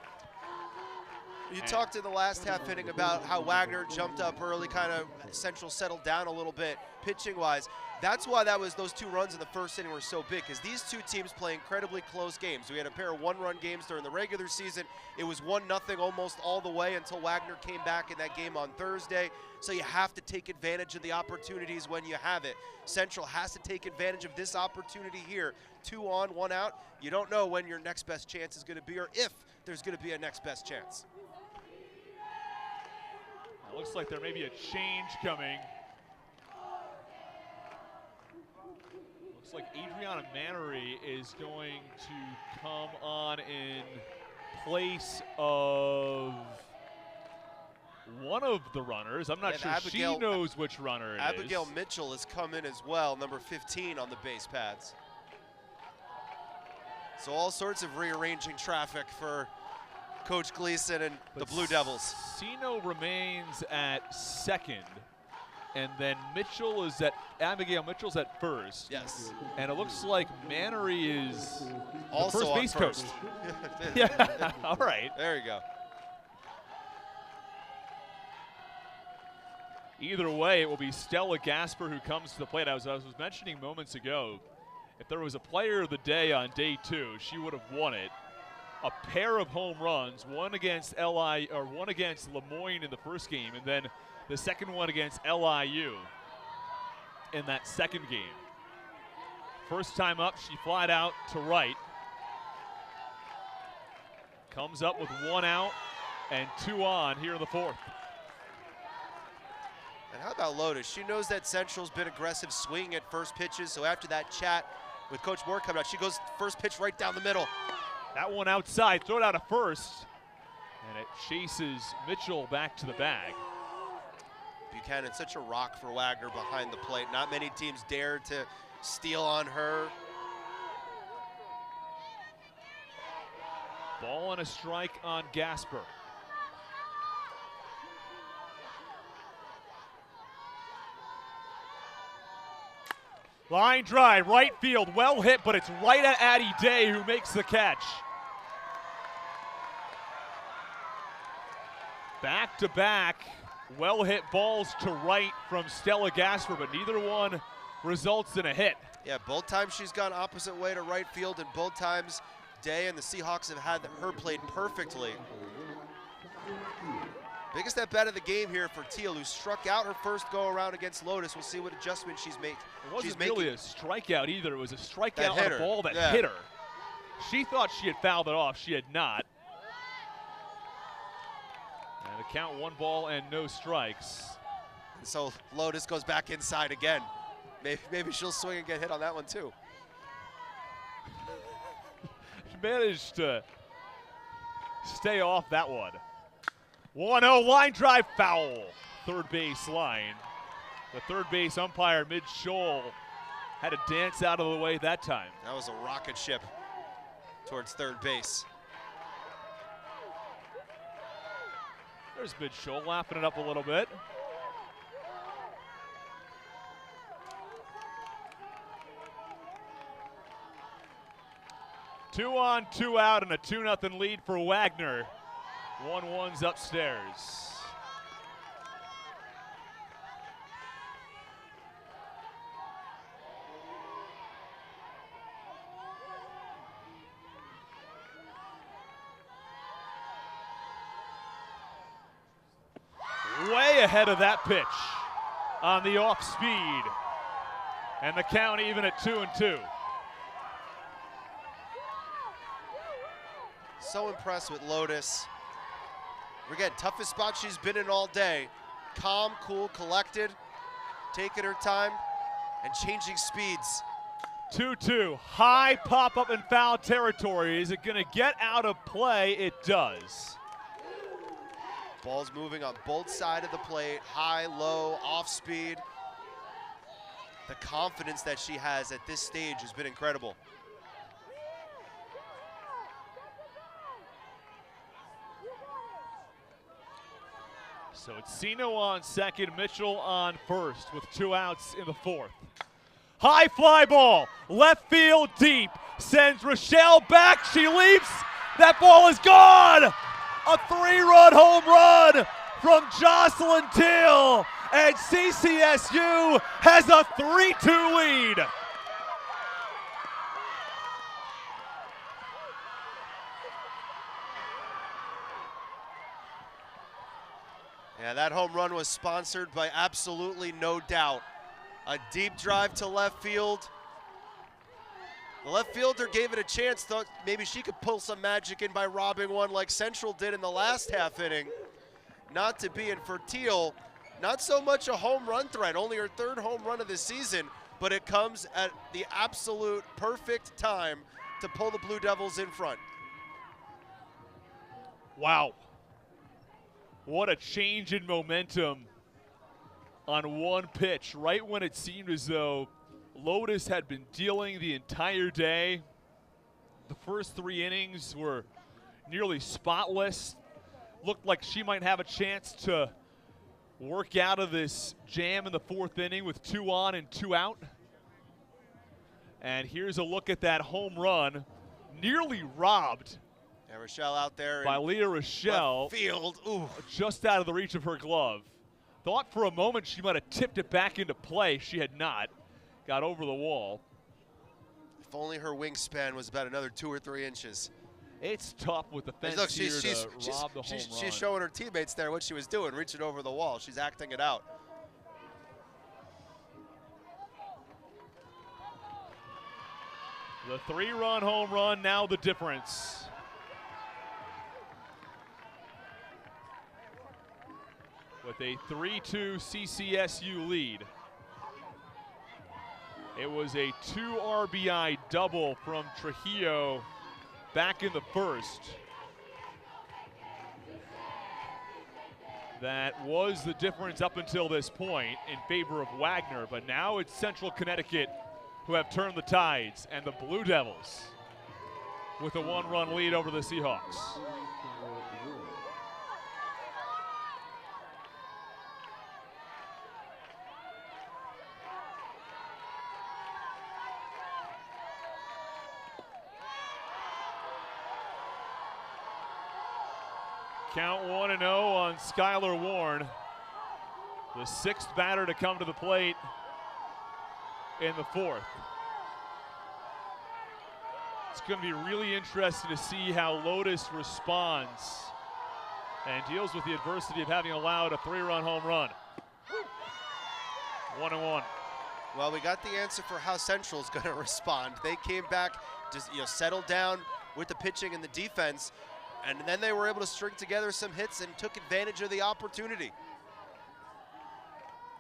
You talked in the last half inning about how Wagner jumped up early, kind of Central settled down a little bit pitching-wise. That's why those 2 runs in the first inning were so big, because these two teams play incredibly close games. We had a pair of 1-run games during the regular season. It was 1-0 almost all the way until Wagner came back in that game on Thursday. So you have to take advantage of the opportunities when you have it. Central has to take advantage of this opportunity here. 2 on, 1 out. You don't know when your next best chance is going to be, or if there's going to be a next best chance. Looks like there may be a change coming. Looks like Adriana Mannery is going to come on in place of one of the runners. I'm not sure she knows which runner it is. Abigail Mitchell has come in as well, number 15 on the base pads. So all sorts of rearranging traffic for Coach Gleason and the Blue Devils. Sino remains at second, and then Abigail Mitchell's at first. Yes. And it looks like Mannery is also the first base coach. Yeah, all right. There you go. Either way, it will be Stella Gasper who comes to the plate. As I was mentioning moments ago, if there was a player of the day on day 2, she would have won it. A pair of home runs, one against Lemoyne in the first game, and then the second one against LIU in that second game. First time up, she flied out to right. Comes up with 1 out and 2 on here in the fourth. And how about Lotus? She knows that Central's been aggressive swinging at first pitches, so after that chat with Coach Moore coming out, she goes first pitch right down the middle. That one outside, throw it out at first, and it chases Mitchell back to the bag. Buchanan, such a rock for Wagner behind the plate. Not many teams dare to steal on her. Ball and a strike on Gasper. Line drive, right field, well hit, but it's right at Addie Day who makes the catch. Back-to-back well-hit balls to right from Stella Gasper, but neither one results in a hit. Yeah, both times she's gone opposite way to right field, and both times Day and the Seahawks have had her played perfectly. Biggest at-bat of the game here for Teal, who struck out her first go-around against Lotus. We'll see what adjustment she's making. It wasn't really a strikeout either. It was a strikeout on a ball that yeah. hit her. She thought she had fouled it off. She had not. And a count, 1 ball and no strikes. And so Lotus goes back inside again. Maybe she'll swing and get hit on that one too. She managed to stay off that one. 1-0 line drive foul. Third base line. The third base umpire mid-shoal had to dance out of the way that time. That was a rocket ship towards third base. There's mid-shoal laughing it up a little bit. Two on, 2 out, and a 2-0 lead for Wagner. 1-1's upstairs. Way ahead of that pitch on the off speed. And the count even at 2-2. So impressed with Lotus. Again, toughest spot she's been in all day. Calm, cool, collected, taking her time, and changing speeds. 2-2, high pop-up in foul territory. Is it gonna get out of play? It does. Ball's moving on both sides of the plate, high, low, off speed. The confidence that she has at this stage has been incredible. So it's Sino on second, Mitchell on first with 2 outs in the 4th. High fly ball, left field deep, sends Rochelle back, she leaps, that ball is gone! A 3-run home run from Jocelyn Teal, and CCSU has a 3-2 lead. Yeah, that home run was sponsored by absolutely no doubt. A deep drive to left field. The left fielder gave it a chance, thought maybe she could pull some magic in by robbing one like Central did in the last half inning. Not to be, and for Teal, not so much a home run threat, only her 3rd home run of the season, but it comes at the absolute perfect time to pull the Blue Devils in front. Wow. What a change in momentum on one pitch, right when it seemed as though Lotus had been dealing the entire day. The first 3 innings were nearly spotless. Looked like she might have a chance to work out of this jam in the 4th inning with 2 on and 2 out. And here's a look at that home run, nearly robbed. Yeah, Rochelle out there by Leah Rochelle. Left field, ooh. Just out of the reach of her glove. Thought for a moment she might have tipped it back into play. She had not. Got over the wall. If only her wingspan was about another 2 or 3 inches. It's tough with the fence Look, here to rob the home run. She's showing her teammates there what she was doing, reaching over the wall. She's acting it out. The 3-run home run, now the difference. With a 3-2 CCSU lead. It was a 2 RBI double from Trujillo back in the 1st. That was the difference up until this point in favor of Wagner, but now it's Central Connecticut who have turned the tides, and the Blue Devils with a 1-run lead over the Seahawks. Count 1-0 on Skylar Warren, the sixth batter to come to the plate in the fourth. It's going to be really interesting to see how Lotus responds and deals with the adversity of having allowed a 3-run home run. 1-1. Well, we got the answer for how Central's going to respond. They came back, just settled down with the pitching and the defense, and then they were able to string together some hits and took advantage of the opportunity.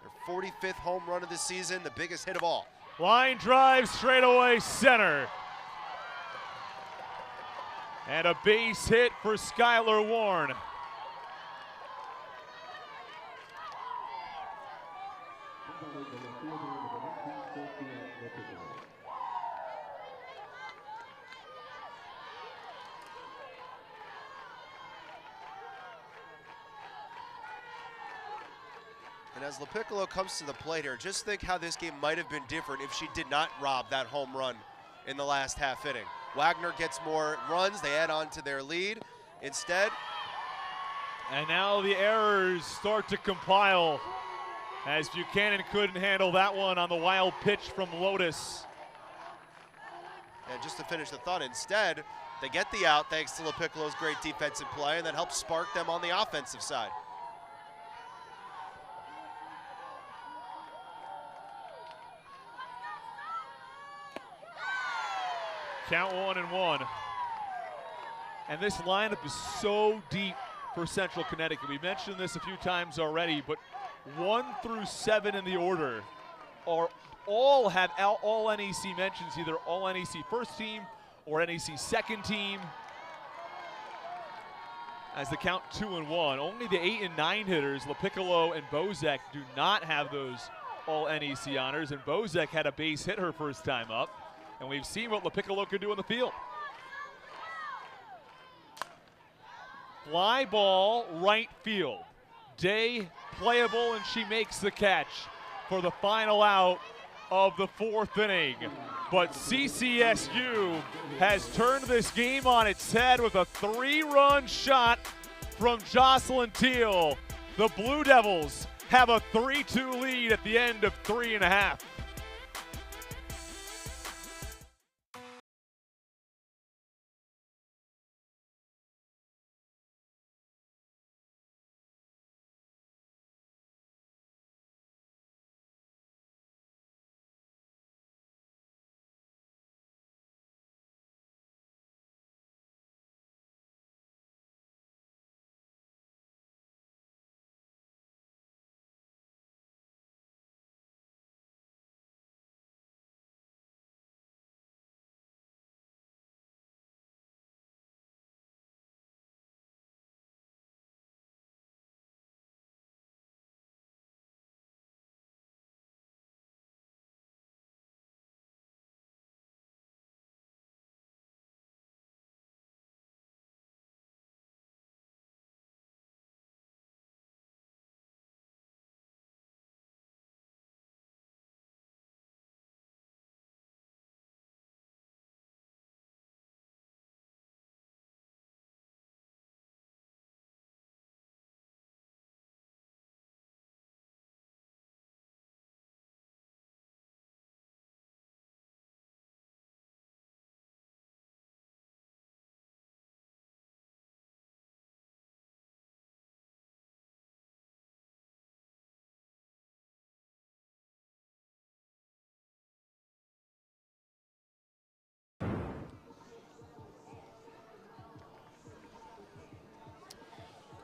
Their 45th home run of the season, the biggest hit of all. Line drive straight away center. And a base hit for Skylar Warren. And as LaPiccolo comes to the plate here, just think how this game might have been different if she did not rob that home run in the last half inning. Wagner gets more runs, they add on to their lead. Instead. And now the errors start to compile as Buchanan couldn't handle that one on the wild pitch from Lotus. And just to finish the thought, instead, they get the out thanks to LaPiccolo's great defensive play, and that helps spark them on the offensive side. Count 1-1. And this lineup is so deep for Central Connecticut. We mentioned this a few times already, but 1 through 7 in the order are all have all NEC mentions, either all NEC first team or NEC second team. As the count 2-1, only the 8 and 9 hitters, LaPiccolo and Bozek, do not have those all NEC honors, and Bozek had a base hit her first time up. And we've seen what LaPiccolo can do in the field. Fly ball right field. Day playable, and she makes the catch for the final out of the fourth inning. But CCSU has turned this game on its head with a 3-run shot from Jocelyn Teal. The Blue Devils have a 3-2 lead at the end of 3.5.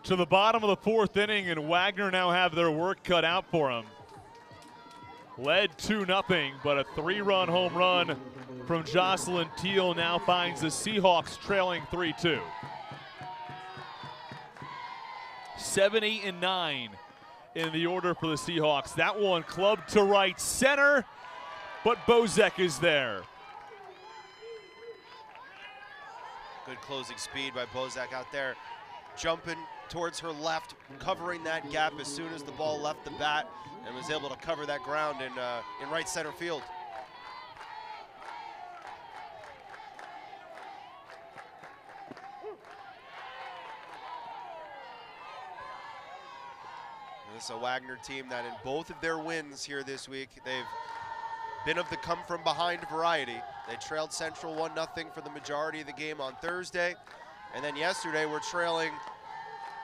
To the bottom of the fourth inning, and Wagner now have their work cut out for them. Led 2-0, but a 3-run home run from Jocelyn Teal now finds the Seahawks trailing 3-2. 7, 8, and 9 in the order for the Seahawks. That one clubbed to right center, but Bozek is there. Good closing speed by Bozek out there, jumping towards her left, covering that gap as soon as the ball left the bat, and was able to cover that ground in right center field. This is a Wagner team that in both of their wins here this week, they've been of the come-from-behind variety. They trailed Central 1-0 for the majority of the game on Thursday, and then yesterday we're trailing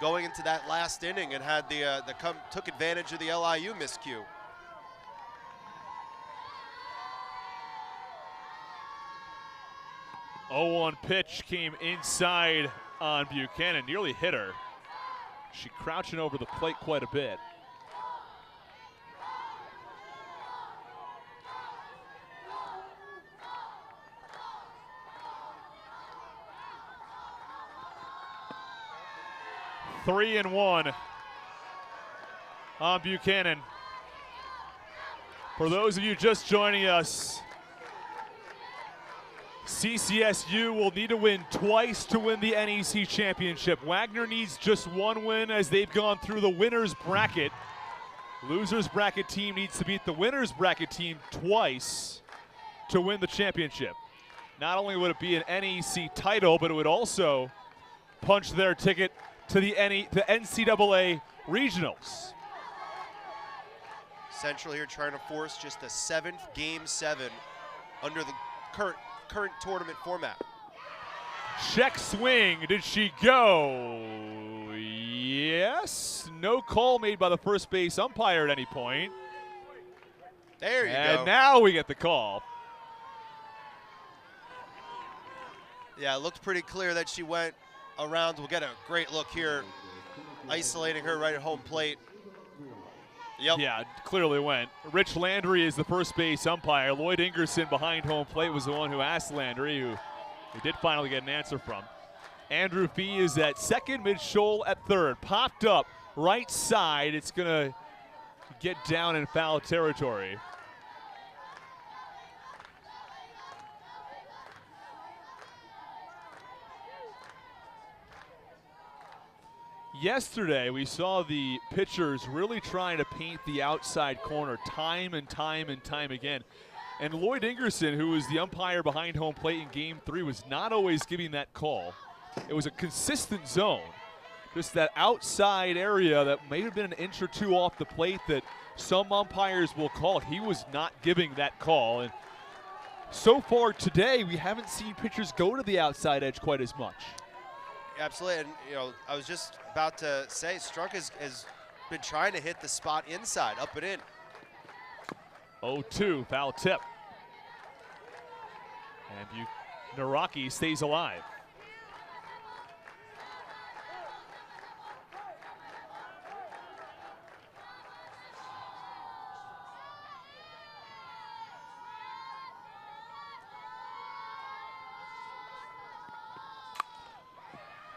going into that last inning and had took advantage of the LIU miscue. Oh, 0-1 pitch came inside on Buchanan, nearly hit her. She crouching over the plate quite a bit. Three and one on Buchanan. For those of you just joining us, CCSU will need to win twice to win the NEC Championship. Wagner needs just one win as they've gone through the winner's bracket. Loser's bracket team needs to beat the winner's bracket team twice to win the championship. Not only would it be an NEC title, but it would also punch their ticket to the NCAA regionals. Central here trying to force just a 7th Game 7 under the current tournament format. Check swing, did she go? Yes, no call made by the first base umpire at any point. There you go. And now we get the call. Yeah, it looked pretty clear that she went around. We'll get a great look here, isolating her right at home plate. Yep. Yeah, clearly went. Rich Landry is the first base umpire. Lloyd Ingerson behind home plate was the one who asked Landry, who did finally get an answer from. Andrew Fee is at second, Mitch Scholl at third. Popped up right side. It's going to get down in foul territory. Yesterday, we saw the pitchers really trying to paint the outside corner time and time and time again. And Lloyd Ingerson, who was the umpire behind home plate in Game 3, was not always giving that call. It was a consistent zone. Just that outside area that may have been an inch or two off the plate that some umpires will call. He was not giving that call. And so far today, we haven't seen pitchers go to the outside edge quite as much. Absolutely, and I was just about to say, Strunk has been trying to hit the spot inside, up and in. 0-2, foul tip. And Naraki stays alive.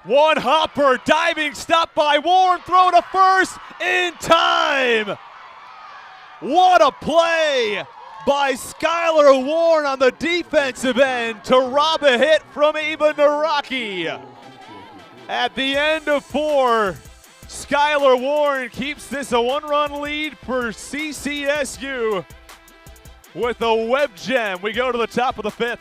One hopper, diving stop by Warren, throw to first in time. What a play by Skylar Warren on the defensive end to rob a hit from Ava Naraki. At the end of 4, Skylar Warren keeps this a 1-run lead for CCSU with a web gem. We go to the top of the 5th.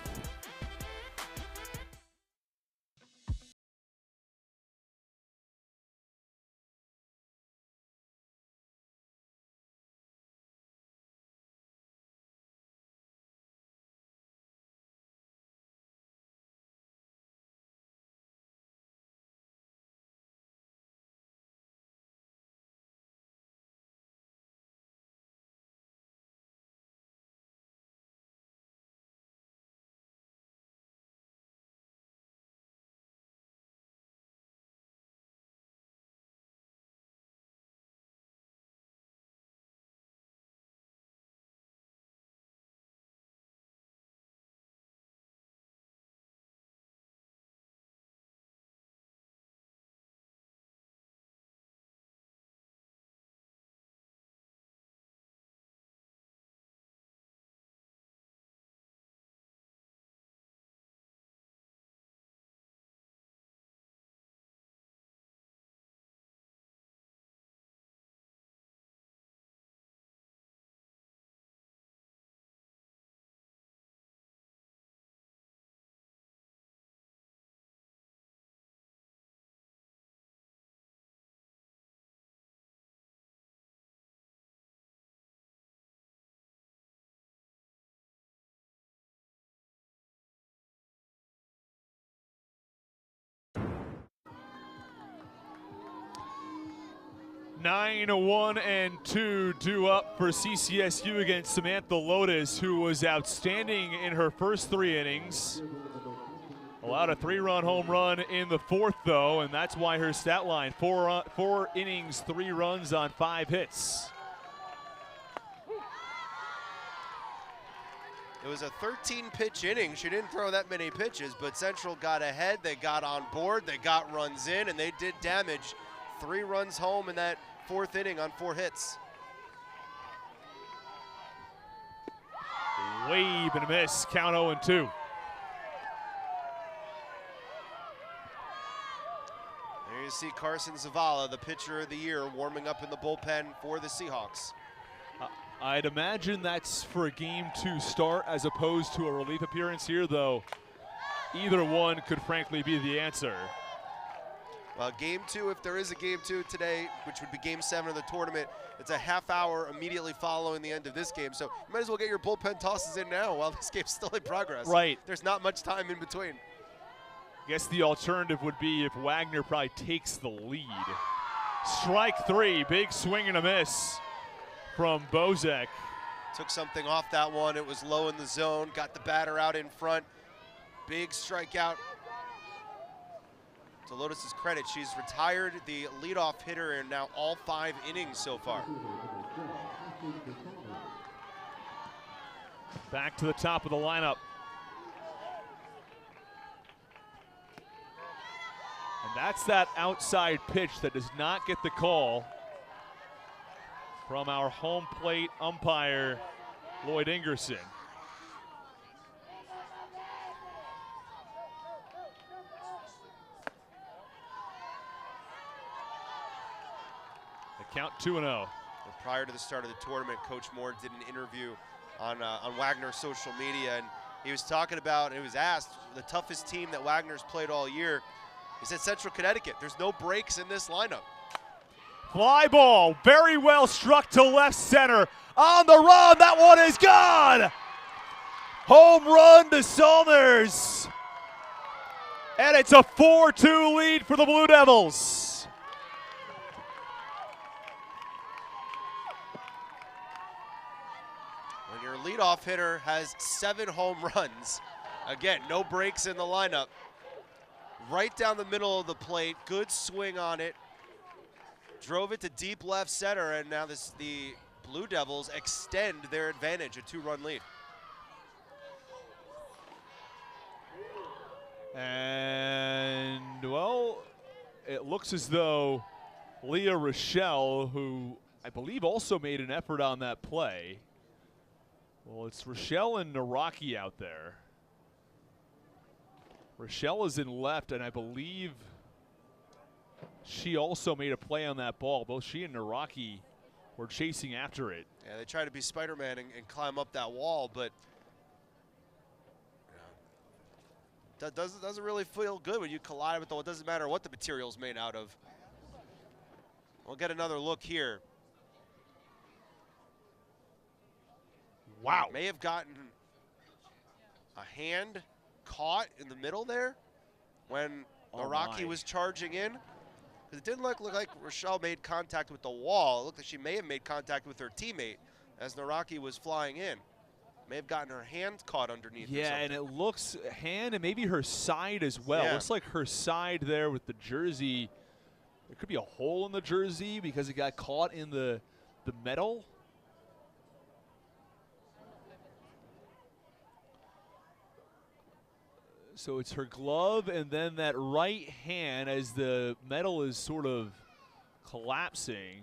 9-1-2 due up for CCSU against Samantha Lotus, who was outstanding in her first 3 innings. Allowed a 3-run home run in the 4th, though, and that's why her stat line, 4 innings, 3 runs on 5 hits. It was a 13-pitch inning. She didn't throw that many pitches, but Central got ahead. They got on board. They got runs in, and they did damage. 3 runs home in that 4th inning on 4 hits. Wave and a miss, count 0-2. There you see Carson Zavala, the pitcher of the year, warming up in the bullpen for the Seahawks. I'd imagine that's for a Game 2 start as opposed to a relief appearance here, though either one could frankly be the answer. Well, Game 2, if there is a Game 2 today, which would be Game 7 of the tournament, it's a half hour immediately following the end of this game. So you might as well get your bullpen tosses in now while this game's still in progress. Right. There's not much time in between. I guess the alternative would be if Wagner probably takes the lead. Strike 3, big swing and a miss from Bozek. Took something off that one. It was low in the zone. Got the batter out in front. Big strikeout. To Lotus's credit, she's retired the leadoff hitter in now all 5 innings so far. Back to the top of the lineup. And that's that outside pitch that does not get the call from our home plate umpire, Lloyd Ingerson. The count 2-0. Prior to the start of the tournament, Coach Moore did an interview on Wagner's social media, and he was talking about, and he was asked, the toughest team that Wagner's played all year. He said Central Connecticut. There's no breaks in this lineup. Fly ball, very well struck to left center. On the run, that one is gone! Home run to Salners. And it's a 4-2 lead for the Blue Devils. When your leadoff hitter has 7 home runs, again, no breaks in the lineup. Right down the middle of the plate, good swing on it. Drove it to deep left center, and now the Blue Devils extend their advantage, a 2-run lead. And, well, it looks as though Leah Rochelle, who I believe also made an effort on that play. Well, it's Rochelle and Naraki out there. Rochelle is in left, and I believe she also made a play on that ball. Both she and Naraki were chasing after it. Yeah, they try to be Spider-Man and climb up that wall, but that doesn't really feel good when you collide with it. It doesn't matter what the material's made out of. We'll get another look here. Wow. May have gotten a hand caught in the middle there when Naraki was charging in. It didn't look like Rochelle made contact with the wall. It looked like she may have made contact with her teammate as Naraki was flying in. May have gotten her hand caught underneath. Yeah, and it looks hand and maybe her side as well. Yeah. Looks like her side there with the jersey. There could be a hole in the jersey because it got caught in the metal. So it's her glove and then that right hand as the metal is sort of collapsing,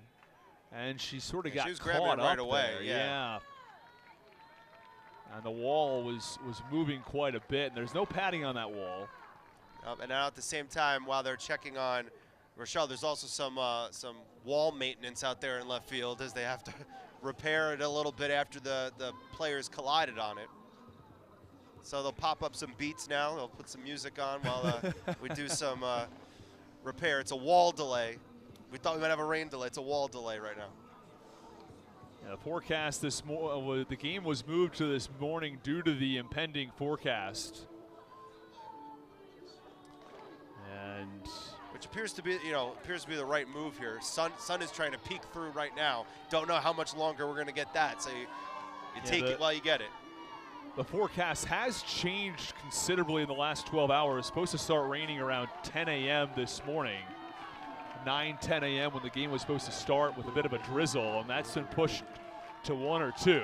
and she sort of got caught right up away. there. Yeah. And the wall was moving quite a bit, and there's no padding on that wall. And now at the same time, while they're checking on Rochelle, there's also some wall maintenance out there in left field as they have to repair it a little bit after the players collided on it. So they'll pop up some beats now. They'll put some music on while we do some repair. It's a wall delay. We thought we might have a rain delay. It's a wall delay right now. Yeah, the forecast the game was moved to this morning due to the impending forecast. And which appears to be the right move here. Sun is trying to peek through right now. Don't know how much longer we're going to get that. So you take it while you get it. The forecast has changed considerably in the last 12 hours. It's supposed to start raining around 10 a.m. this morning. 9-10 a.m. when the game was supposed to start with a bit of a drizzle, and that's been pushed to 1 or 2.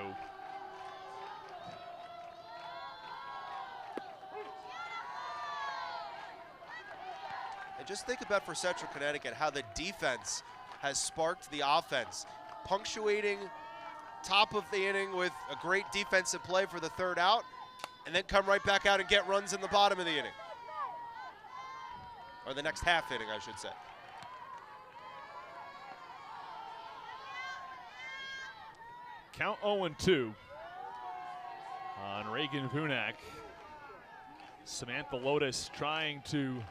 And just think about for Central Connecticut how the defense has sparked the offense, punctuating top of the inning with a great defensive play for the third out, and then come right back out and get runs in the bottom of the inning. Or the next half inning, I should say. Count 0-2 on Reagan Vunak. Samantha Lotus trying to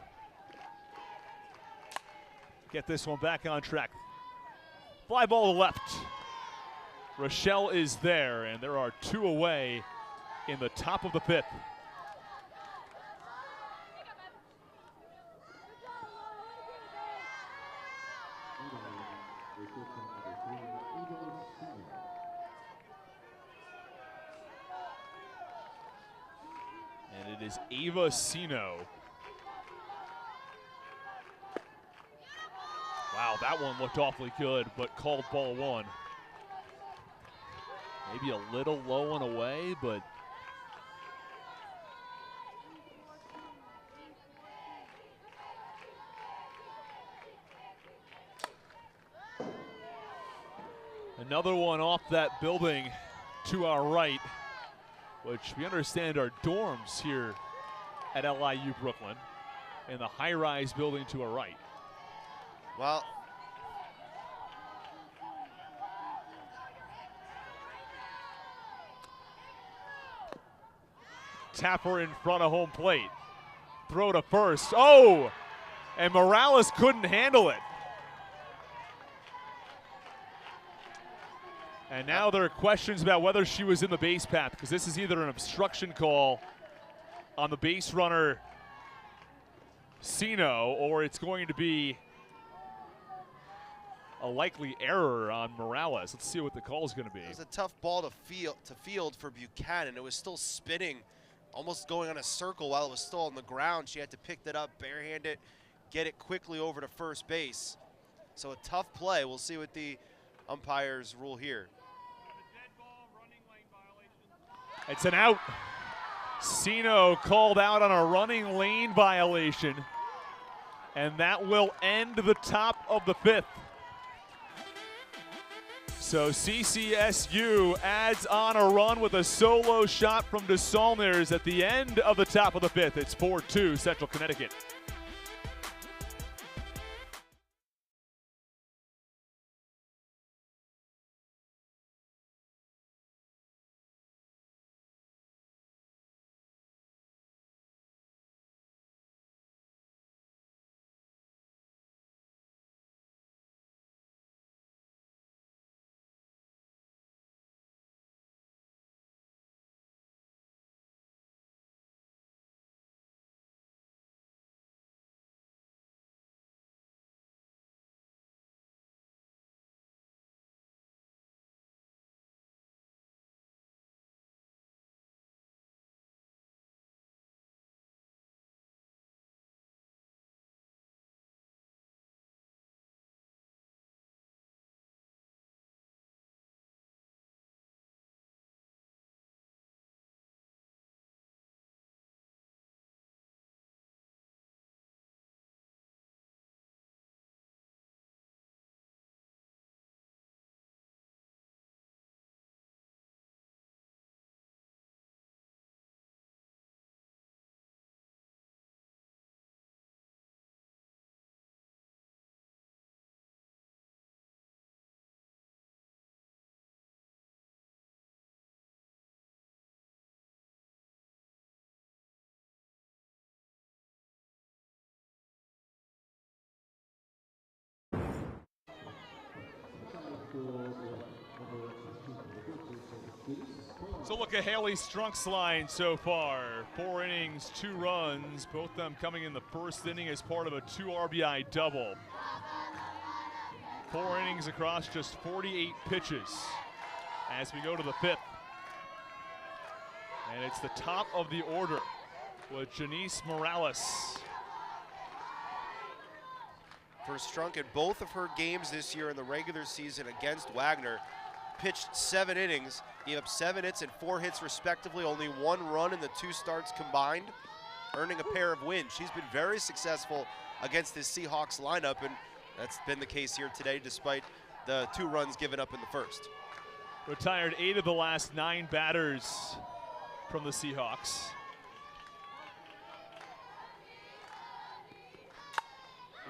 get this one back on track. Fly ball to left. Rochelle is there, and there are 2 away in the top of the 5th. And it is Ava Sino. Wow, that one looked awfully good, but called ball 1. Maybe a little low and away, but another one off that building to our right, which we understand are dorms here at LIU Brooklyn, and the high-rise building to our right. Well, Tapper in front of home plate. Throw to first. Oh! And Morales couldn't handle it. And now there are questions about whether she was in the base path, because this is either an obstruction call on the base runner Sino, or it's going to be a likely error on Morales. Let's see what the call is going to be. It was a tough ball to field for Buchanan. It was still spinning, almost going on a circle while it was still on the ground. She had to pick that up, barehand it, get it quickly over to first base. So a tough play. We'll see what the umpires rule here. It's an out. Sino called out on a running lane violation, and that will end the top of the 5th. So CCSU adds on a run with a solo shot from DeSaulniers at the end of the top of the 5th. It's 4-2 Central Connecticut. So look at Haley Strunk's line so far. 4 innings, 2 runs, both of them coming in the first inning as part of a 2 RBI double. 4 innings across just 48 pitches as we go to the 5th. And it's the top of the order with Janice Morales. For Strunk in both of her games this year in the regular season against Wagner, pitched 7 innings, gave up 7 hits and 4 hits respectively, only 1 run in the 2 starts combined, earning a pair of wins. She's been very successful against this Seahawks lineup, and that's been the case here today despite the 2 runs given up in the first. Retired 8 of the last 9 batters from the Seahawks.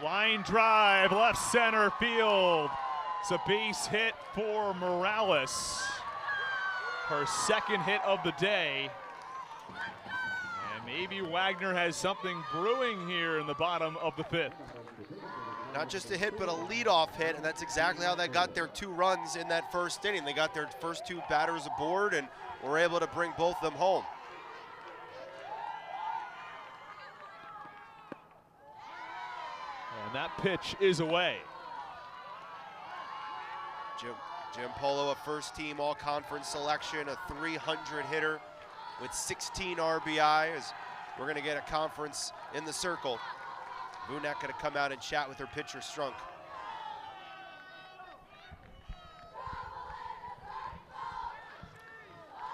Line drive, left center field. It's a base hit for Morales. Her second hit of the day. And maybe Wagner has something brewing here in the bottom of the 5th. Not just a hit, but a leadoff hit, and that's exactly how they got their 2 runs in that first inning. They got their first 2 batters aboard and were able to bring both of them home. And that pitch is away. Jim Polo, a first-team all-conference selection, a 300 hitter with 16 RBI. As we're going to get a conference in the circle. Vunak going to come out and chat with her pitcher, Strunk.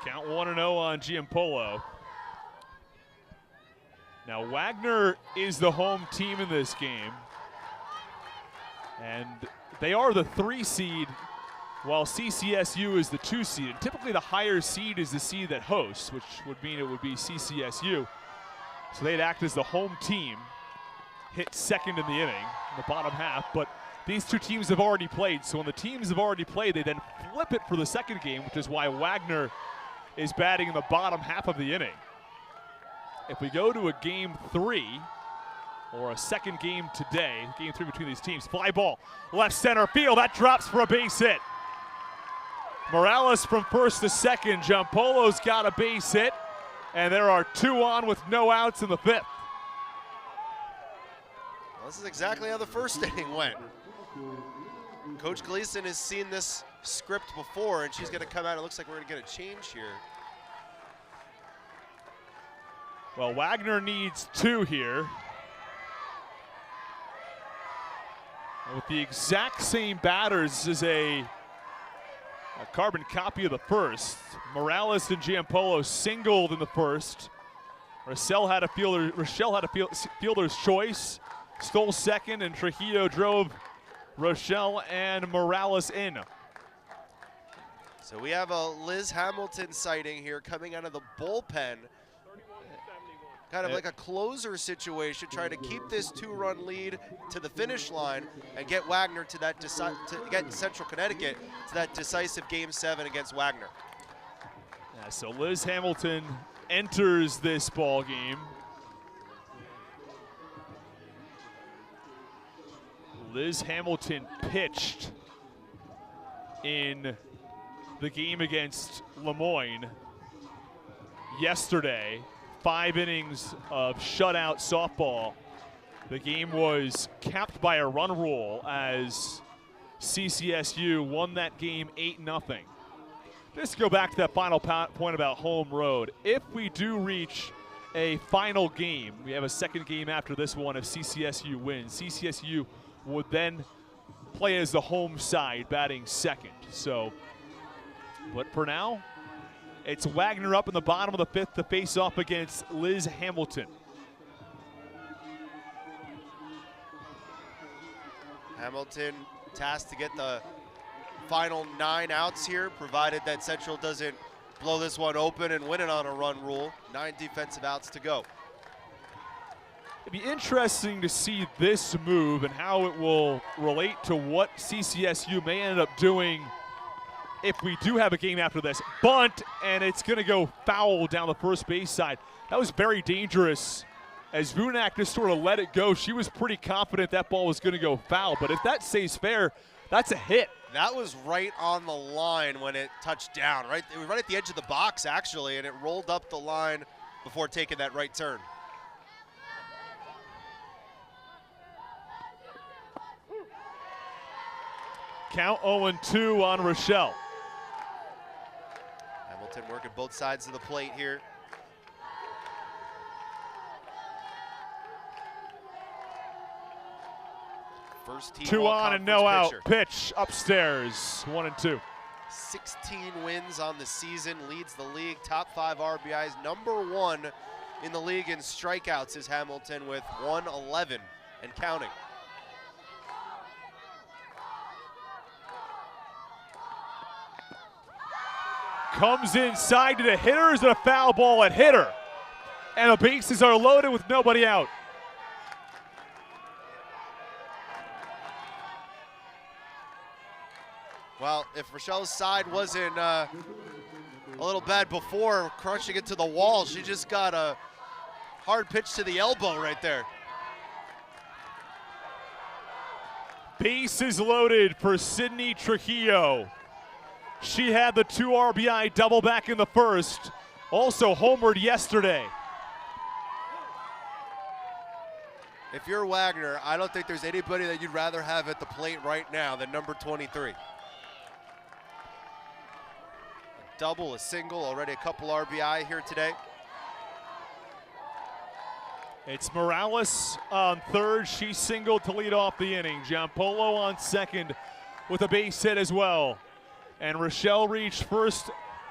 Count 1-0 on Giampolo. Now Wagner is the home team in this game. And they are the 3 seed, while CCSU is the 2 seed. And typically the higher seed is the seed that hosts, which would mean it would be CCSU. So they'd act as the home team, hit second in the inning, in the bottom half. But these 2 teams have already played. So when the teams have already played, they then flip it for the second game, which is why Wagner is batting in the bottom half of the inning. If we go to a game 3, or a second game today, game 3 between these teams, fly ball, left center field, that drops for a base hit. Morales from first to second, Giampolo's got a base hit, and there are 2 on with no outs in the 5th. Well, this is exactly how the first inning went. Coach Gleason has seen this script before, and she's going to come out. It looks like we're going to get a change here. Well, Wagner needs 2 here. And with the exact same batters, this is a carbon copy of the first. Morales and Giampolo singled in the first. Rochelle had a fielder's choice, stole second, and Trujillo drove Rochelle and Morales in. So we have a Liz Hamilton sighting here coming out of the bullpen. Kind of like a closer situation, trying to keep this 2-run lead to the finish line and get Wagner to that get Central Connecticut to that decisive Game 7 against Wagner. Yeah, so Liz Hamilton enters this ball game. Liz Hamilton pitched in the game against Lemoyne yesterday. 5 innings of shutout softball. The game was capped by a run rule as CCSU won that game 8-0. Just to go back to that final point about home road. If we do reach a final game, we have a second game after this one if CCSU wins. CCSU would then play as the home side, batting second. So, but for now, it's Wagner up in the bottom of the 5th to face off against Liz Hamilton. Hamilton tasked to get the final 9 outs here, provided that Central doesn't blow this one open and win it on a run rule. 9 defensive outs to go. It'd be interesting to see this move and how it will relate to what CCSU may end up doing if we do have a game after this. Bunt, and it's going to go foul down the first base side. That was very dangerous as Vunak just sort of let it go. She was pretty confident that ball was going to go foul, but if that stays fair, That's a hit. That was right on the line when it touched down. Right, it was right at the edge of the box, actually, and it rolled up the line before taking that right turn. Count 0-2 on Rochelle. Hamilton working both sides of the plate here. First team 2 on and no out. pitcher. Pitch upstairs. 1-2. 16 wins on the season, leads the league, top 5 RBIs, #1 in the league in strikeouts is Hamilton with 111 and counting. Comes inside to the hitters and a foul ball at hitter. And the bases are loaded with nobody out. Well, if Rochelle's side wasn't a little bad before, crushing it to the wall, she just got a hard pitch to the elbow right there. Bases loaded for Sydney Trujillo. She had the 2 RBI double back in the first, also homered yesterday. If you're Wagner, I don't think there's anybody that you'd rather have at the plate right now than number 23. A double, a single, already a couple RBI here today. It's Morales on third. She singled to lead off the inning. Giampolo on second with a base hit as well. And Rochelle reached first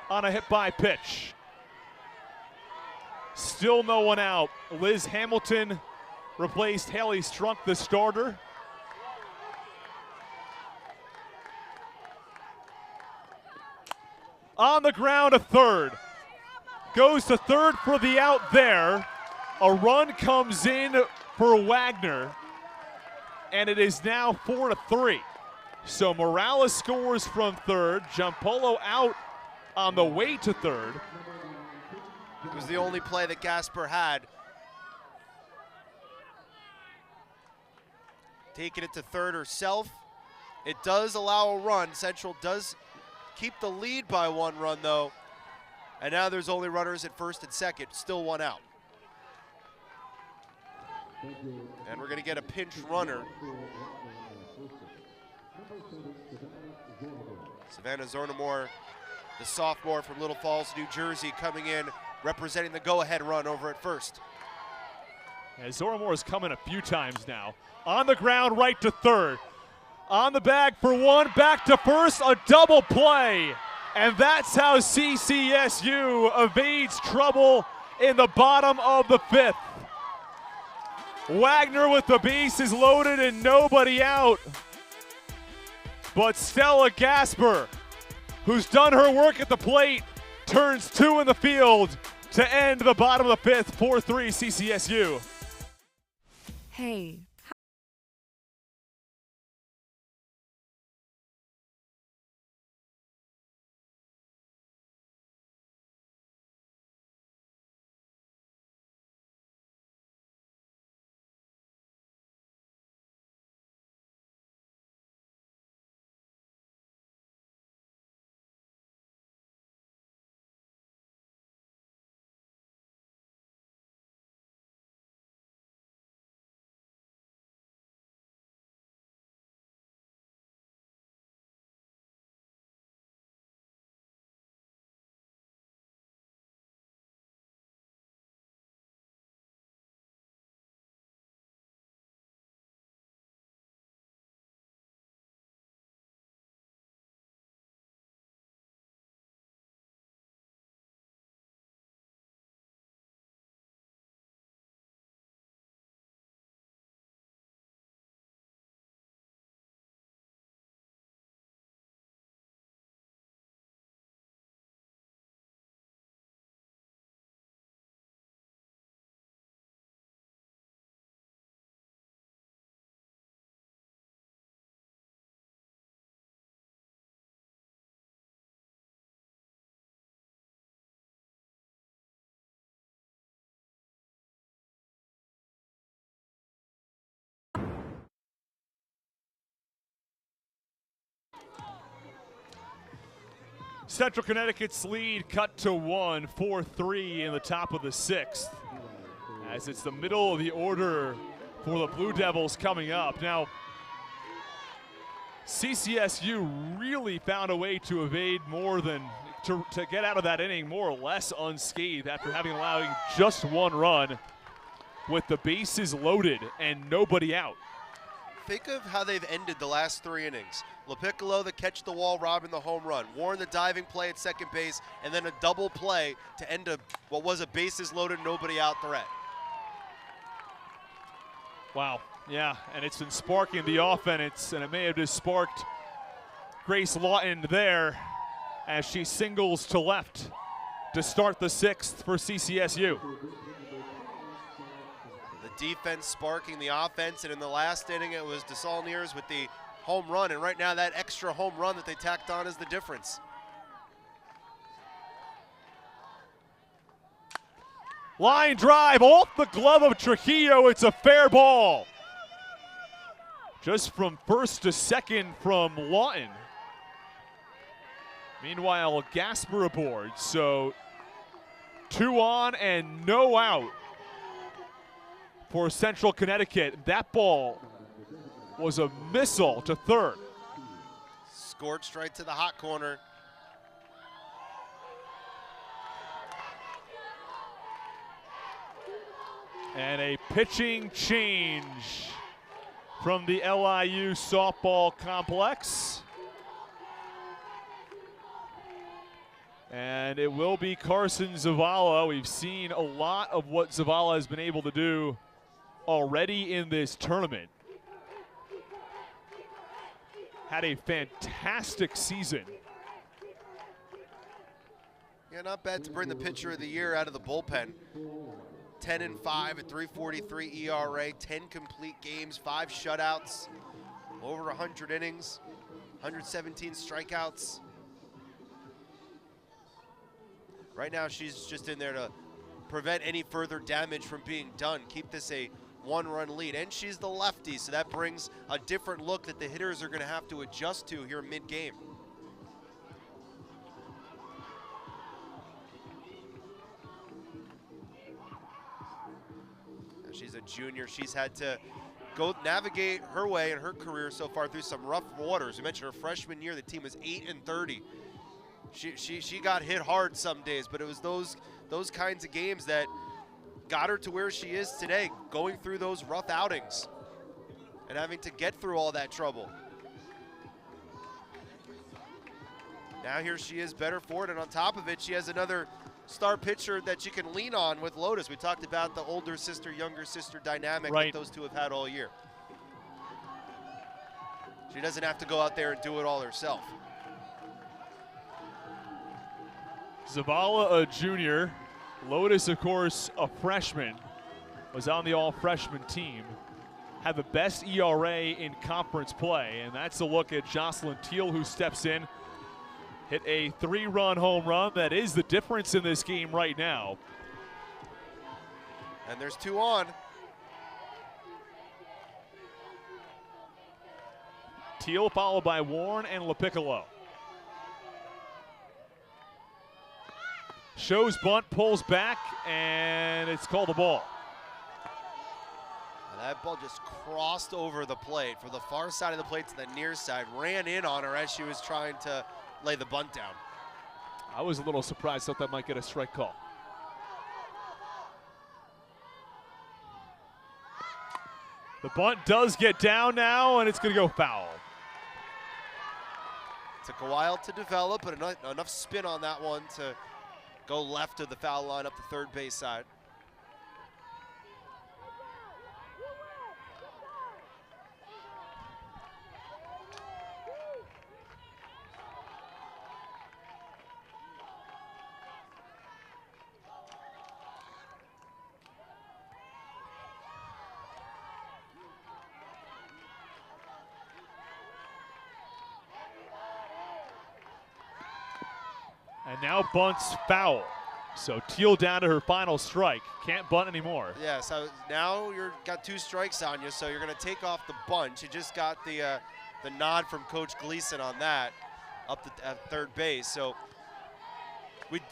on a hit by pitch. Still no one out. Liz Hamilton replaced Haley Strunk, the starter. On the ground to third. Goes to third for the out there. A run comes in for Wagner. And it is now 4-3. So Morales scores from third. Giampolo out on the way to third. It was the only play that Gasper had. Taking it to third herself. It does allow a run. Central does keep the lead by 1 run, though. And now there's only runners at first and second. Still 1 out. And we're going to get a pinch runner. Savannah Zornamore, the sophomore from Little Falls, New Jersey, coming in, representing the go-ahead run over at first. Yeah, Zornamore has come in a few times now. On the ground, right to third. On the bag for 1, back to first, a double play. And that's how CCSU evades trouble in the bottom of the 5th. Wagner with the bases loaded and nobody out. But Stella Gasper, who's done her work at the plate, turns 2 in the field to end the bottom of the 5th, 4-3 CCSU. Hey, Central Connecticut's lead cut to 1, 4-3 in the top of the 6th. As it's the middle of the order for the Blue Devils coming up. Now, CCSU really found a way to evade more than, to get out of that inning more or less unscathed after allowing just 1 run with the bases loaded and nobody out. Think of how they've ended the last 3 innings. LaPiccolo, the catch the wall, Robin the home run. Warren, the diving play at second base, and then a double play to end what was a bases loaded, nobody out threat. Wow, yeah, and it's been sparking the offense, and it may have just sparked Grace Lawton there as she singles to left to start the 6th for CCSU. The defense sparking the offense, and in the last inning it was DeSaulniers with the home run, and right now that extra home run that they tacked on is the difference. Line drive off the glove of Trujillo. It's a fair ball. Just from first to second from Lawton. Meanwhile, Gasper aboard. So 2 on and no out for Central Connecticut. That ball was a missile to third. Scorched right to the hot corner. And a pitching change from the LIU softball complex. And it will be Carson Zavala. We've seen a lot of what Zavala has been able to do already in this tournament. Had a fantastic season. Yeah, not bad to bring the pitcher of the year out of the bullpen. 10-5 at 3.43 ERA, 10 complete games, 5 shutouts, over 100 innings, 117 strikeouts. Right now she's just in there to prevent any further damage from being done, keep this a 1-run lead. And she's the lefty, so that brings a different look that the hitters are going to have to adjust to here mid-game. She's a junior. She's had to go navigate her way in her career so far through some rough waters. We mentioned her freshman year, the team was 8-30. She got hit hard some days, but it was those kinds of games that got her to where she is today, going through those rough outings and having to get through all that trouble. Now here she is better for it, and on top of it, she has another star pitcher that you can lean on with Lotus. We talked about the older sister, younger sister dynamic that those two have had all year. She doesn't have to go out there and do it all herself. Zavala, a junior. Lotus, of course, a freshman. Was on the all-freshman team. Had the best ERA in conference play, and that's a look at Jocelyn Teal, who steps in. Hit a 3-run home run. That is the difference in this game right now. And there's 2 on. Teal followed by Warren and LaPiccolo. Shows bunt, pulls back, and it's called a ball. That ball just crossed over the plate from the far side of the plate to the near side, ran in on her as she was trying to lay the bunt down. I was a little surprised, thought that might get a strike call. The bunt does get down now, and it's going to go foul. Took a while to develop, but enough spin on that one to go left of the foul line up the third base side. And now bunts foul. So Teal down to her final strike. Can't bunt anymore. Yeah, so now you've got 2 strikes on you, so you're going to take off the bunt. You just got the nod from Coach Gleason on that up at third base. So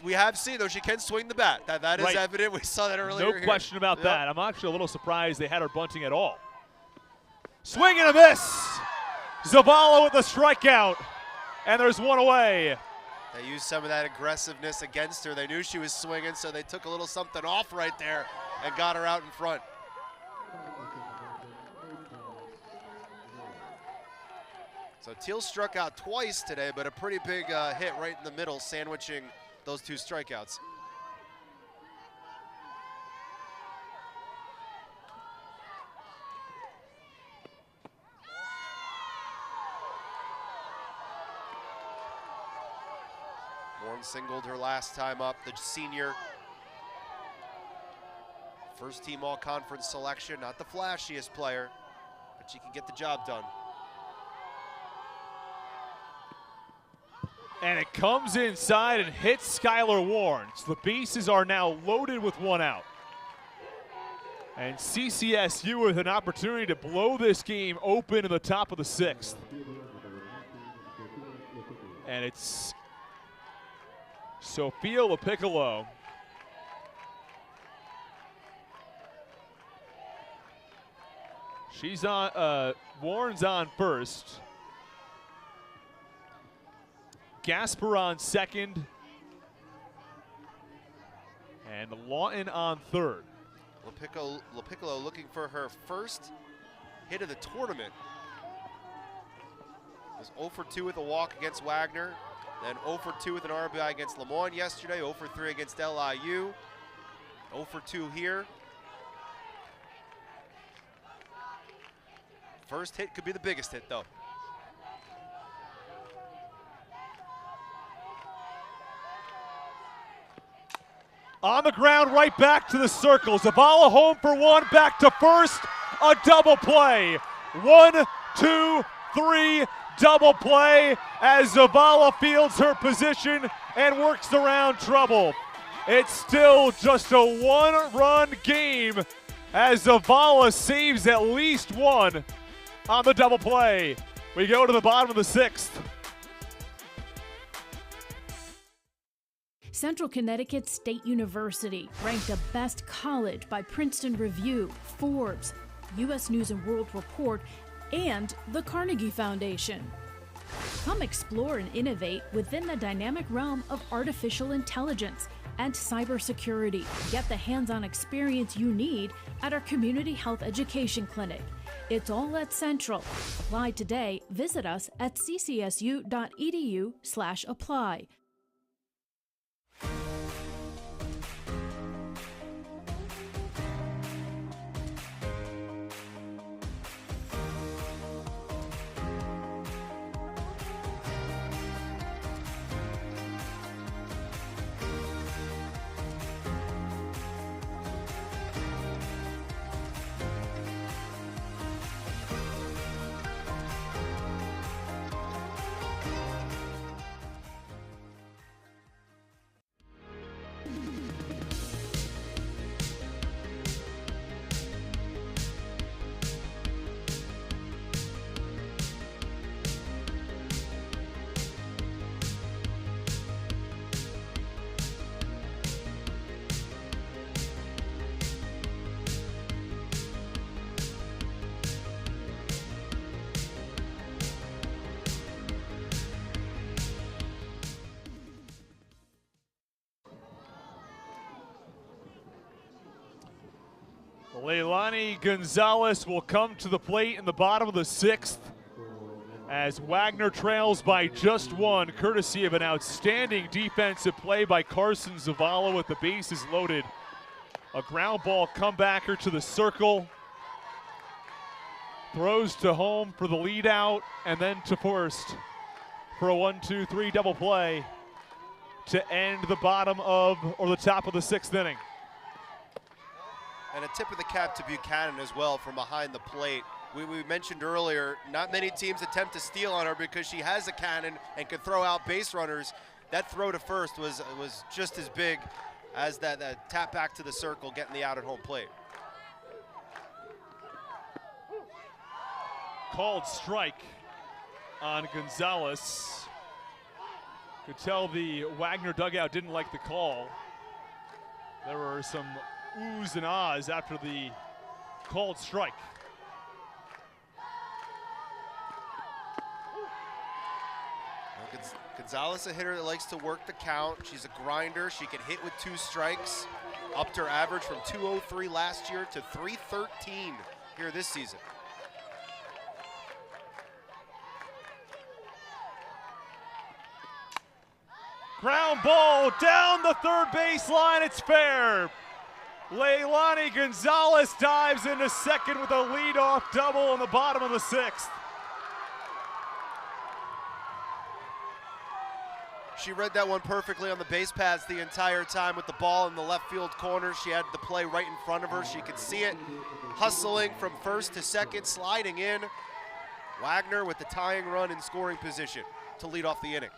We have seen, though, she can swing the bat. That is Right. evident. We saw that earlier. No question about Yep. that. I'm actually a little surprised they had her bunting at all. Swing and a miss. Zavala with a strikeout, and there's one away. They used some of that aggressiveness against her. They knew she was swinging, so they took a little something off right there and got her out in front. So Teal struck out twice today, but a pretty big hit right in the middle, sandwiching those two strikeouts. Warren singled her last time up, the senior. First team all-conference selection, not the flashiest player, but she can get the job done. And it comes inside and hits Skylar Warren. So the bases are now loaded with one out. And CCSU with an opportunity to blow this game open in the top of the 6th. And it's Sophia LaPiccolo. She's on, Warren's on first. Gasper on second. And Lawton on third. LaPiccolo looking for her first hit of the tournament. Was 0 for 2 with a walk against Wagner, then 0 for 2 with an RBI against Lemoyne yesterday, 0 for 3 against LIU, 0 for 2 here. First hit could be the biggest hit, though. On the ground, right back to the circle. Zavala home for one, back to first. A double play. 1, 2, 3, double play as Zavala fields her position and works around trouble. It's still just a one-run game as Zavala saves at least one on the double play. We go to the bottom of the 6th. Central Connecticut State University, ranked a best college by Princeton Review, Forbes, U.S. News and World Report, and the Carnegie Foundation. Come explore and innovate within the dynamic realm of artificial intelligence and cybersecurity. Get the hands-on experience you need at our community health education clinic. It's all at Central. Apply today. Visit us at ccsu.edu/apply. Leilani Gonzalez will come to the plate in the bottom of the 6th as Wagner trails by just one, courtesy of an outstanding defensive play by Carson Zavala with the bases loaded. A ground ball comebacker to the circle. Throws to home for the lead out and then to first for a 1-2-3 double play to end the bottom of, or the top of the 6th inning. And a tip of the cap to Buchanan as well from behind the plate. We mentioned earlier, not many teams attempt to steal on her because she has a cannon and can throw out base runners. That throw to first was just as big as that tap back to the circle, getting the out at home plate. Called strike on Gonzalez. Could tell the Wagner dugout didn't like the call. There were some oohs and ahs after the called strike. Gonzalez, a hitter that likes to work the count. She's a grinder. She can hit with 2 strikes. Upped her average from 203 last year to 313 here this season. Ground ball down the third baseline. It's fair. Leilani Gonzalez dives into second with a leadoff double in the bottom of the 6th. She read that one perfectly on the base paths the entire time with the ball in the left field corner. She had the play right in front of her. She could see it. Hustling from first to second, sliding in. Wagner with the tying run in scoring position to lead off the inning.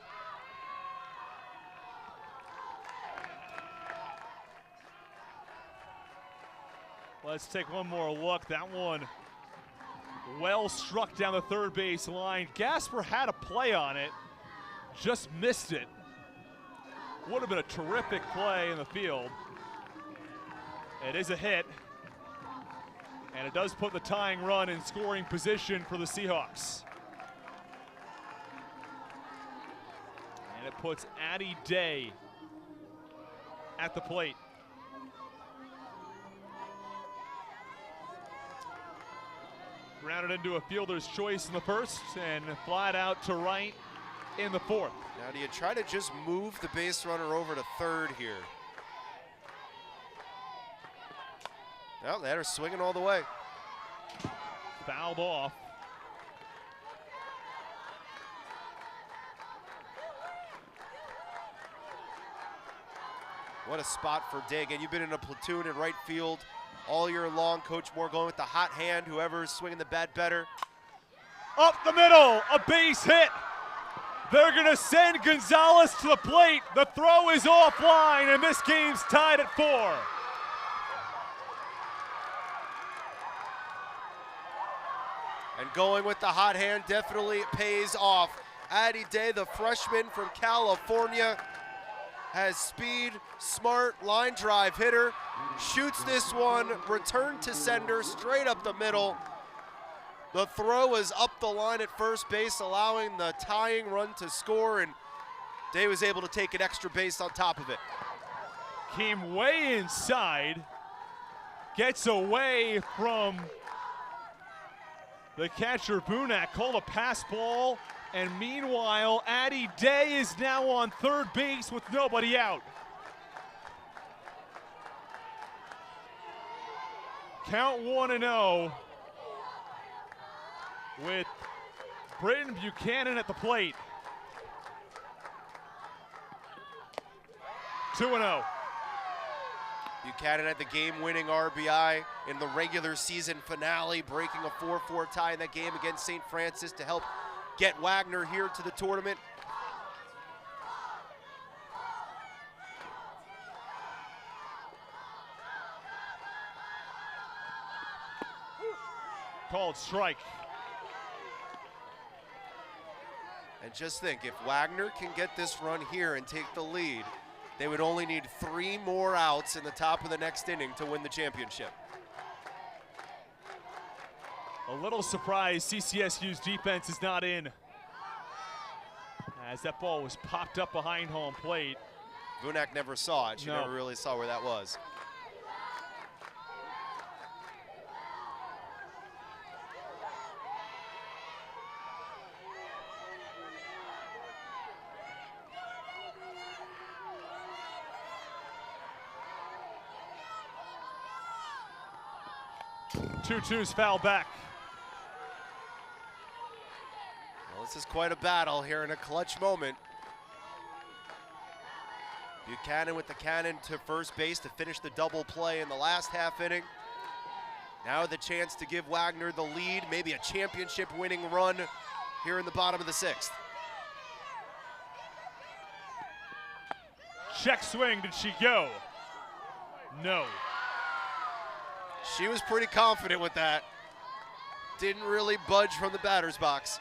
Let's take one more look. That one well struck down the third base line. Gasper had a play on it, just missed it. Would have been a terrific play in the field. It is a hit, and it does put the tying run in scoring position for the Seahawks. And it puts Addie Day at the plate. Grounded into a fielder's choice in the first and flied out to right in the 4th. Now, do you try to just move the base runner over to third here? Well, they had her swinging all the way. Fouled off. What a spot for Day. And you've been in a platoon in right field all year long. Coach Moore going with the hot hand, whoever's swinging the bat better. Up the middle, a base hit. They're gonna send Gonzalez to the plate. The throw is offline, and this game's tied at 4. And going with the hot hand definitely pays off. Addie Day, the freshman from California, has speed, smart, line drive hitter, shoots this one, return to sender, straight up the middle. The throw is up the line at first base, allowing the tying run to score, and Day was able to take an extra base on top of it. Came way inside, gets away from the catcher Bunak, called a pass ball, and meanwhile, Addie Day is now on third base with nobody out. Count 1-0 with Britton Buchanan at the plate. 2-0. Buchanan had the game-winning RBI in the regular season finale, breaking a 4-4 tie in that game against St. Francis to help get Wagner here to the tournament. Called strike. And just think, if Wagner can get this run here and take the lead, they would only need 3 more outs in the top of the next inning to win the championship. A little surprised CCSU's defense is not in, as that ball was popped up behind home plate. Bunak never saw it. She never really saw where that was. Two-twos foul back. Well, this is quite a battle here in a clutch moment. Buchanan with the cannon to first base to finish the double play in the last half inning. Now the chance to give Wagner the lead, maybe a championship winning run here in the bottom of the 6th. Check swing, did she go? No. She was pretty confident with that. Didn't really budge from the batter's box.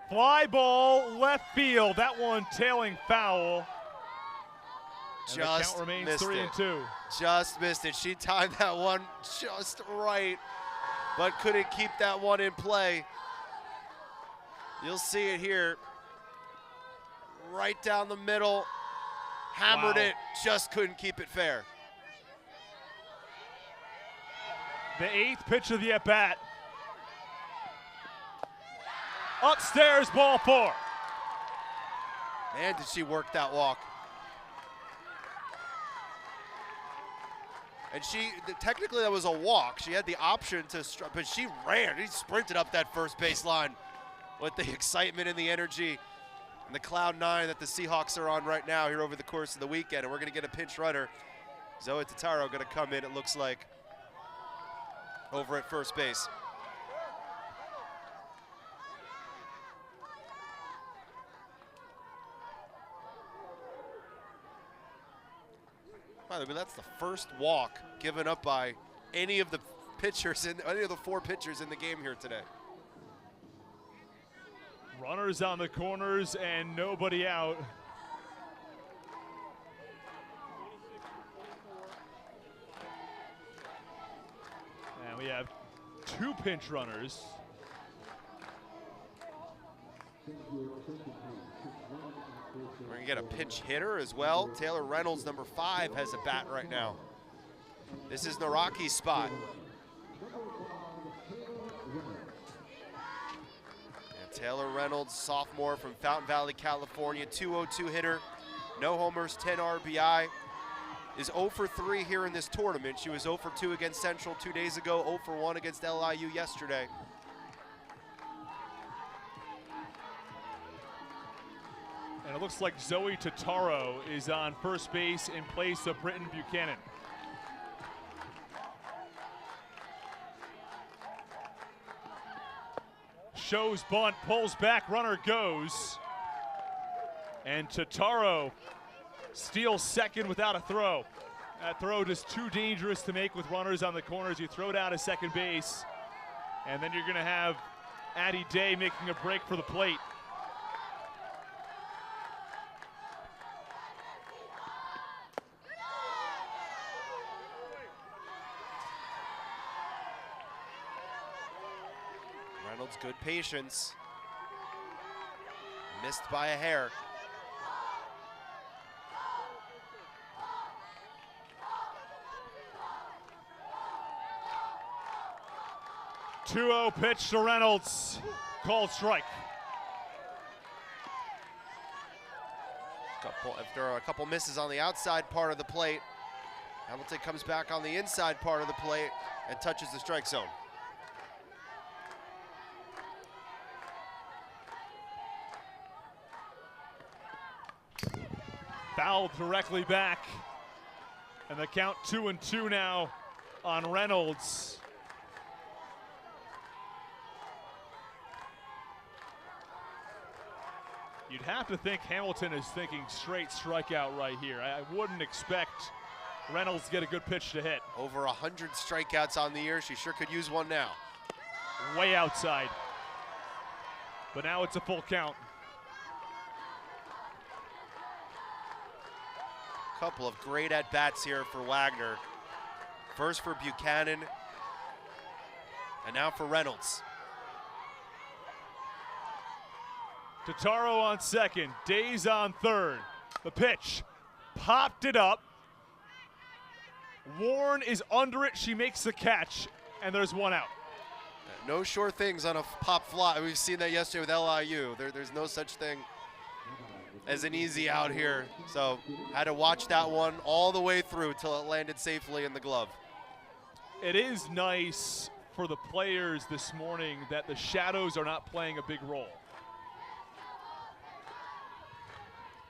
Fly ball left field. That one tailing foul. And the count remains 3-2. Just missed it. She timed that one just right, but couldn't keep that one in play. You'll see it here. Right down the middle. Hammered it, just couldn't keep it fair. The 8th pitch of the at-bat. Upstairs, ball 4. Man, did she work that walk. And technically that was a walk. She had the option to, but she ran. She sprinted up that first base line with the excitement and the energy and the cloud 9 that the Seahawks are on right now here over the course of the weekend. And we're going to get a pinch runner. Zoe Totaro going to come in, it looks like, over at first base. By the way, that's the first walk given up by any of the pitchers, any of the 4 pitchers in the game here today. Runners on the corners and nobody out. And we have 2 pinch runners. We're going to get a pinch hitter as well. Taylor Reynolds, number 5, has a bat right now. This is Naraki's spot. And Taylor Reynolds, sophomore from Fountain Valley, California, 202 hitter, no homers, 10 RBI, is 0 for 3 here in this tournament. She was 0 for 2 against Central 2 days ago, 0 for 1 against LIU yesterday. And it looks like Zoe Totaro is on first base in place of Britton Buchanan. Shows bunt, pulls back, runner goes. And Totaro steals second without a throw. That throw just too dangerous to make with runners on the corners. You throw down to second base, and then you're going to have Addie Day making a break for the plate. Reynolds, good patience. Missed by a hair. Two-0 pitch to Reynolds. Called strike. After a couple misses on the outside part of the plate, Hamilton comes back on the inside part of the plate and touches the strike zone. Fouled directly back. And the count 2-2 now on Reynolds. You'd have to think Hamilton is thinking straight strikeout right here. I wouldn't expect Reynolds to get a good pitch to hit. Over 100 strikeouts on the year. She sure could use one now. Way outside. But now it's a full count. Couple of great at-bats here for Wagner. First for Buchanan, and now for Reynolds. Totaro on second, Days on third. The pitch, popped it up. Warren is under it, she makes the catch, and there's one out. No sure things on a pop fly. We've seen that yesterday with LIU. There's no such thing as an easy out here. So had to watch that one all the way through till it landed safely in the glove. It is nice for the players this morning that the shadows are not playing a big role.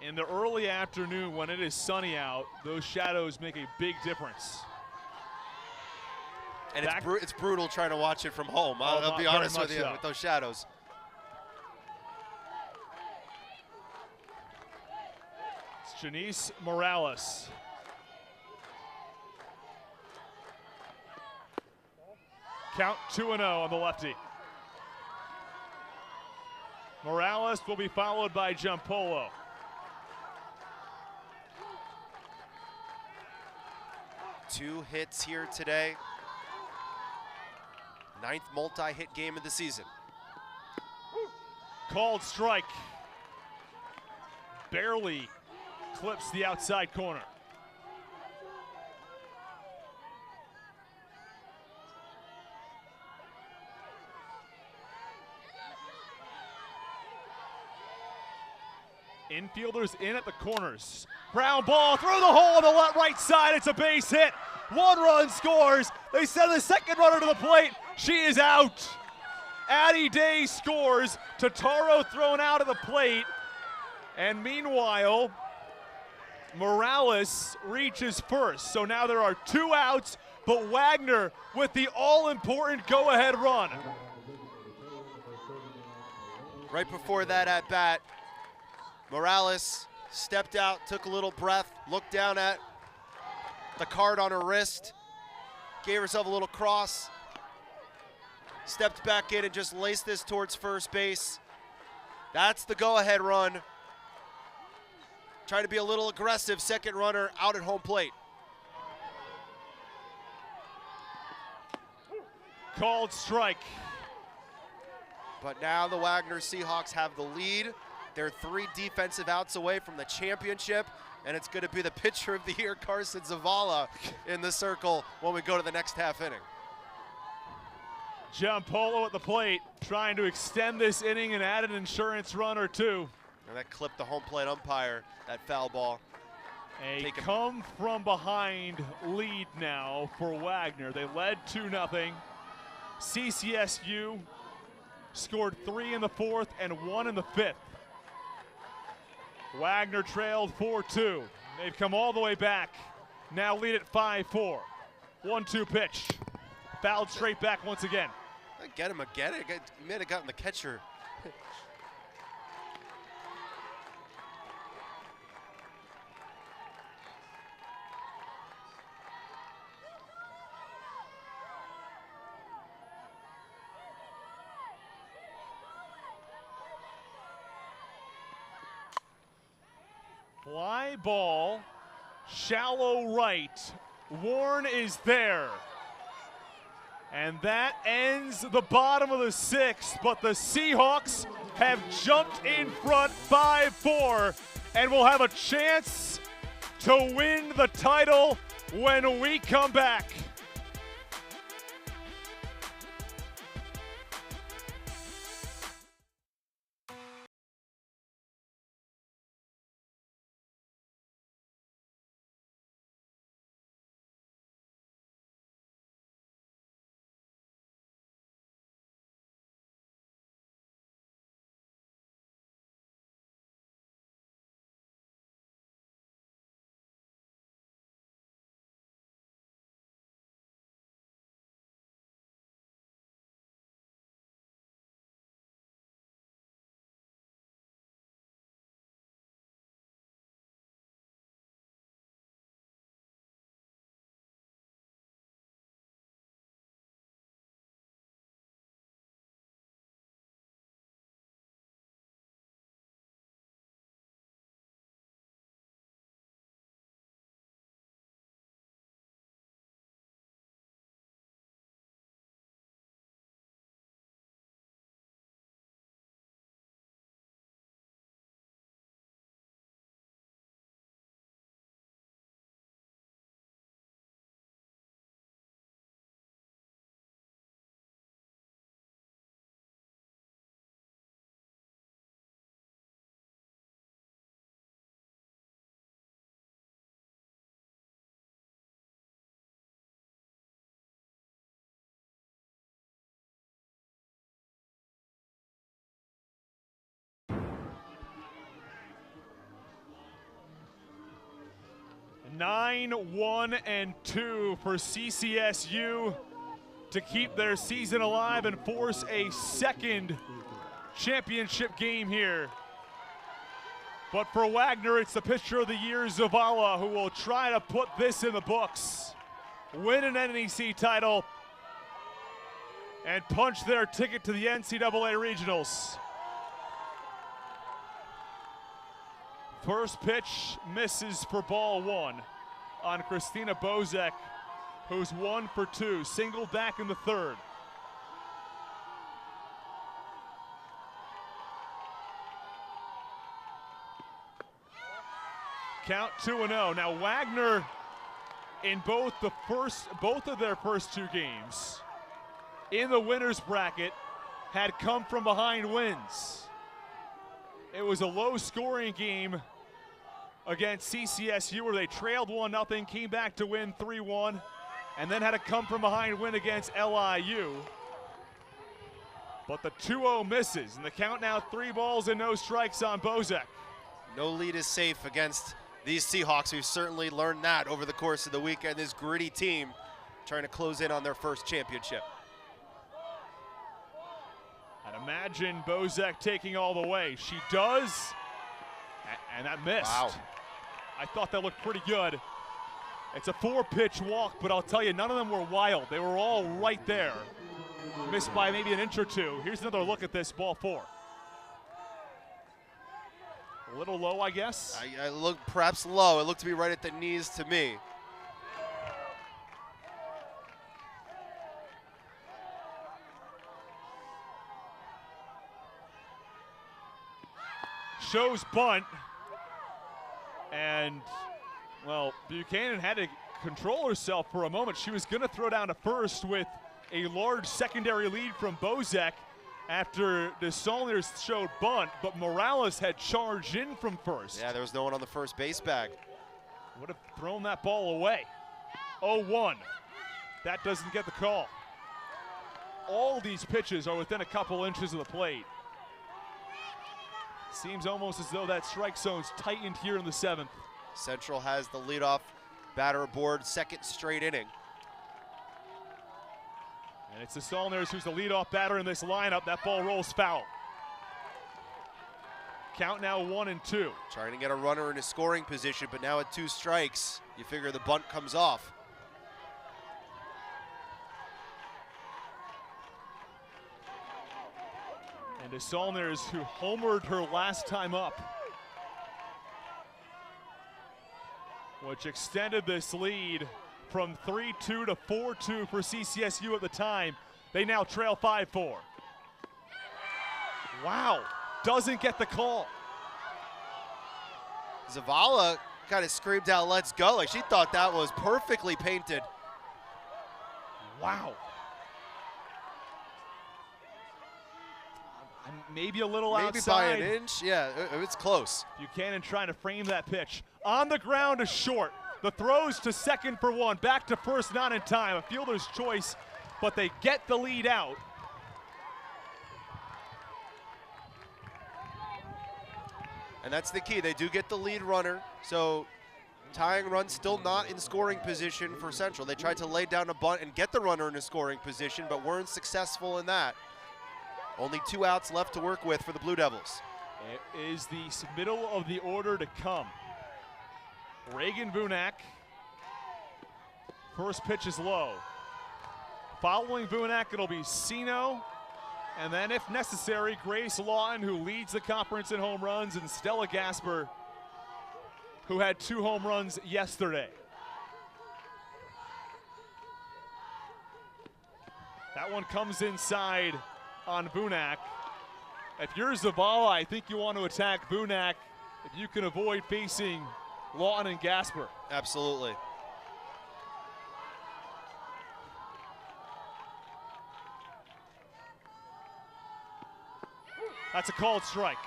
In the early afternoon when it is sunny out, those shadows make a big difference. And it's brutal trying to watch it from home. I'll be honest with you, with those shadows. It's Janice Morales. Count 2-0 on the lefty. Morales will be followed by Giampolo. Two hits here today. 9th multi-hit game of the season. Called strike. Barely clips the outside corner. Infielders in at the corners. Ground ball through the hole on the right side. It's a base hit. 1 run scores. They send the second runner to the plate. She is out. Addie Day scores. Totaro thrown out of the plate. And meanwhile, Morales reaches first. So now there are 2 outs, but Wagner with the all-important go-ahead run. Right before that at bat, Morales stepped out, took a little breath, looked down at the card on her wrist, gave herself a little cross, stepped back in and just laced this towards first base. That's the go-ahead run. Trying to be a little aggressive, second runner out at home plate. Called strike. But now the Wagner Seahawks have the lead. They're 3 defensive outs away from the championship, and it's going to be the pitcher of the year, Carson Zavala, in the circle when we go to the next half inning. Giampolo at the plate, trying to extend this inning and add an insurance run or 2. And that clipped the home plate umpire, that foul ball. A come from behind lead now for Wagner. They led 2-0. CCSU scored 3 in the 4th and 1 in the 5th. Wagner trailed 4-2. They've come all the way back. Now lead at 5-4. 1-2 pitch. Fouled straight back once again. Get him again. He may have gotten the catcher. Fly ball, shallow right. Warren is there. And that ends the bottom of the 6th, but the Seahawks have jumped in front 5-4 and will have a chance to win the title when we come back. Nine, 1-2 for CCSU to keep their season alive and force a second championship game here. But for Wagner, it's the pitcher of the year, Zavala, who will try to put this in the books, win an NEC title, and punch their ticket to the NCAA regionals. First pitch misses for ball one on Christina Bozek, who's 1 for 2, single back in the third. Count 2-0. Now Wagner, in both of their first 2 games in the winners bracket, had come from behind wins. It was a low-scoring game against CCSU where they trailed 1-0, came back to win 3-1, and then had a come-from-behind win against LIU. But the 2-0 misses, and the count now 3 balls and no strikes on Bozek. No lead is safe against these Seahawks. We've certainly learned that over the course of the weekend. This gritty team trying to close in on their first championship. I'd imagine Bozek taking all the way. She does, and that missed. Wow. I thought that looked pretty good. It's a 4-pitch walk, but I'll tell you, none of them were wild. They were all right there. Missed by maybe an inch or 2. Here's another look at this, ball 4. A little low, I guess. I look perhaps low. It looked to be right at the knees to me. Shows bunt, and well, Buchanan had to control herself for a moment. She was going to throw down to first with a large secondary lead from Bozek after the Saulniers showed bunt, but Morales had charged in from first. Yeah, there was no one on the first base bag. Would have thrown that ball away. 0-1. That doesn't get the call. All these pitches are within a couple inches of the plate. Seems almost as though that strike zone's tightened here in the 7th. Central has the leadoff batter aboard, second straight inning. And it's the Saulniers who's the leadoff batter in this lineup. That ball rolls foul. Count now 1-2. Trying to get a runner in a scoring position, but now at 2 strikes, you figure the bunt comes off. And the Saulniers, who homered her last time up, which extended this lead from 3-2 to 4-2 for CCSU at the time. They now trail 5-4. Wow, doesn't get the call. Zavala kind of screamed out, "Let's go," like she thought that was perfectly painted. Wow. Maybe a little maybe outside. Maybe by an inch, yeah, it's close. Buchanan trying to frame that pitch. On the ground to short. The throws to second for 1. Back to first, not in time. A fielder's choice, but they get the lead out. And that's the key. They do get the lead runner, so tying run still not in scoring position for Central. They tried to lay down a bunt and get the runner in a scoring position, but weren't successful in that. Only 2 outs left to work with for the Blue Devils. It is the middle of the order to come. Reagan Vunak. First pitch is low. Following Vunak, it'll be Sino. And then, if necessary, Grace Lawton, who leads the conference in home runs, and Stella Gasper, who had 2 home runs yesterday. That one comes inside on Vunak. If you're Zavala, I think you want to attack Vunak if you can avoid facing Lawton and Gasper. Absolutely. That's a called strike.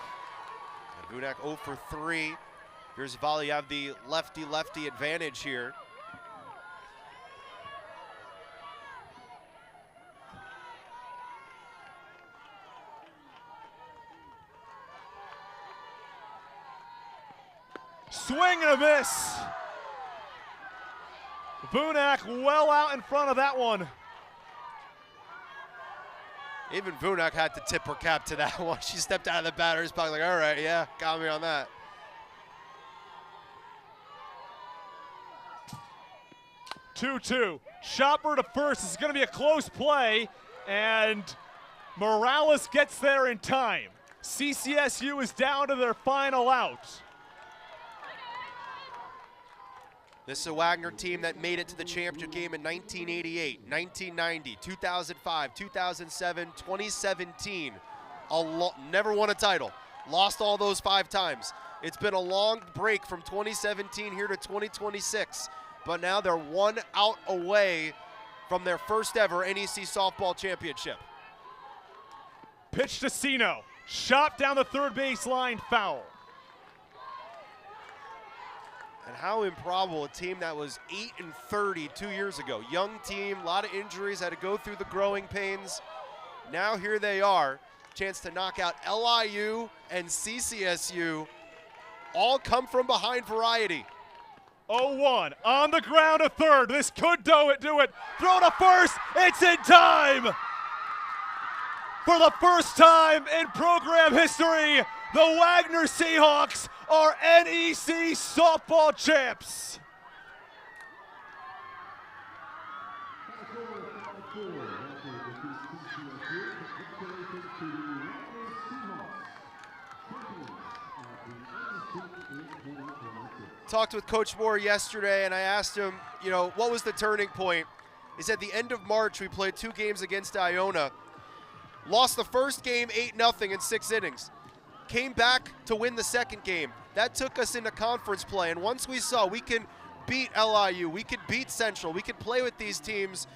And Vunak 0 for 3. Here's Zavala, you have the lefty-lefty advantage here. Swing and a miss. Vunak well out in front of that one. Even Vunak had to tip her cap to that one. She stepped out of the batter's box like, all right, yeah, got me on that. Two. Chopper to first. This is going to be a close play, and Morales gets there in time. CCSU is down to their final out. This is a Wagner team that made it to the championship game in 1988, 1990, 2005, 2007, 2017. Never won a title. Lost all those 5 times. It's been a long break from 2017 here to 2026, but now they're 1 out away from their first ever NEC softball championship. Pitch to Sino. Shot down the third baseline, foul. And how improbable, a team that was 8-30 2 years ago. Young team, a lot of injuries, had to go through the growing pains. Now here they are, chance to knock out LIU and CCSU. All come from behind variety. 0-1 on the ground to third. This could do it. Throw to first. It's in time. For the first time in program history, the Wagner Seahawks are NEC softball champs. Talked with Coach Moore yesterday, and I asked him, what was the turning point? He said the end of March, we played 2 games against Iona. Lost the first game 8-0 in 6 innings. Came back to win the second game. That took us into conference play, and once we saw we can beat LIU, we could beat Central, we could play with these teams,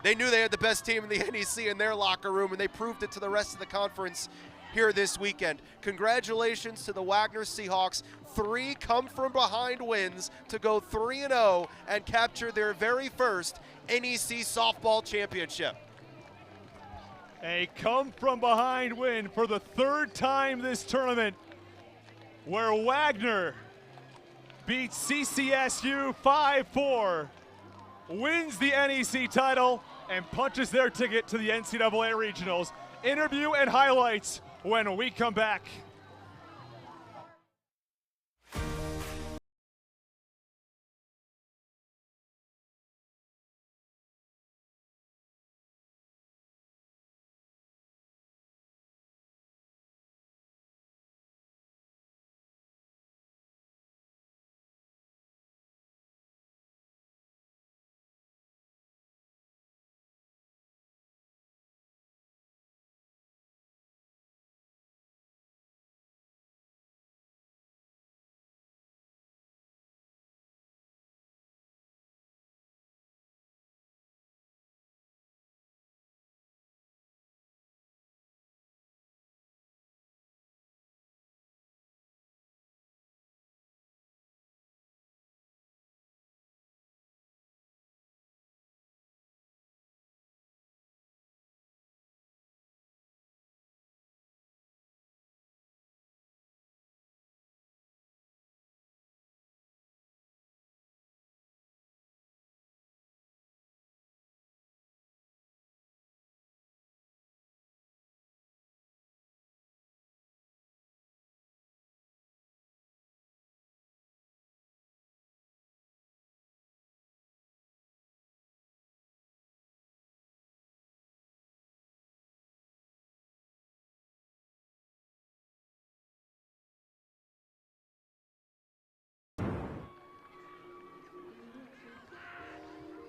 they knew they had the best team in the NEC in their locker room, and they proved it to the rest of the conference here this weekend. Congratulations to the Wagner Seahawks. 3 come-from-behind wins to go 3-0 and capture their very first NEC softball championship. A come-from-behind win for the 3rd time this tournament, where Wagner beats CCSU 5-4, wins the NEC title, and punches their ticket to the NCAA Regionals. Interview and highlights when we come back.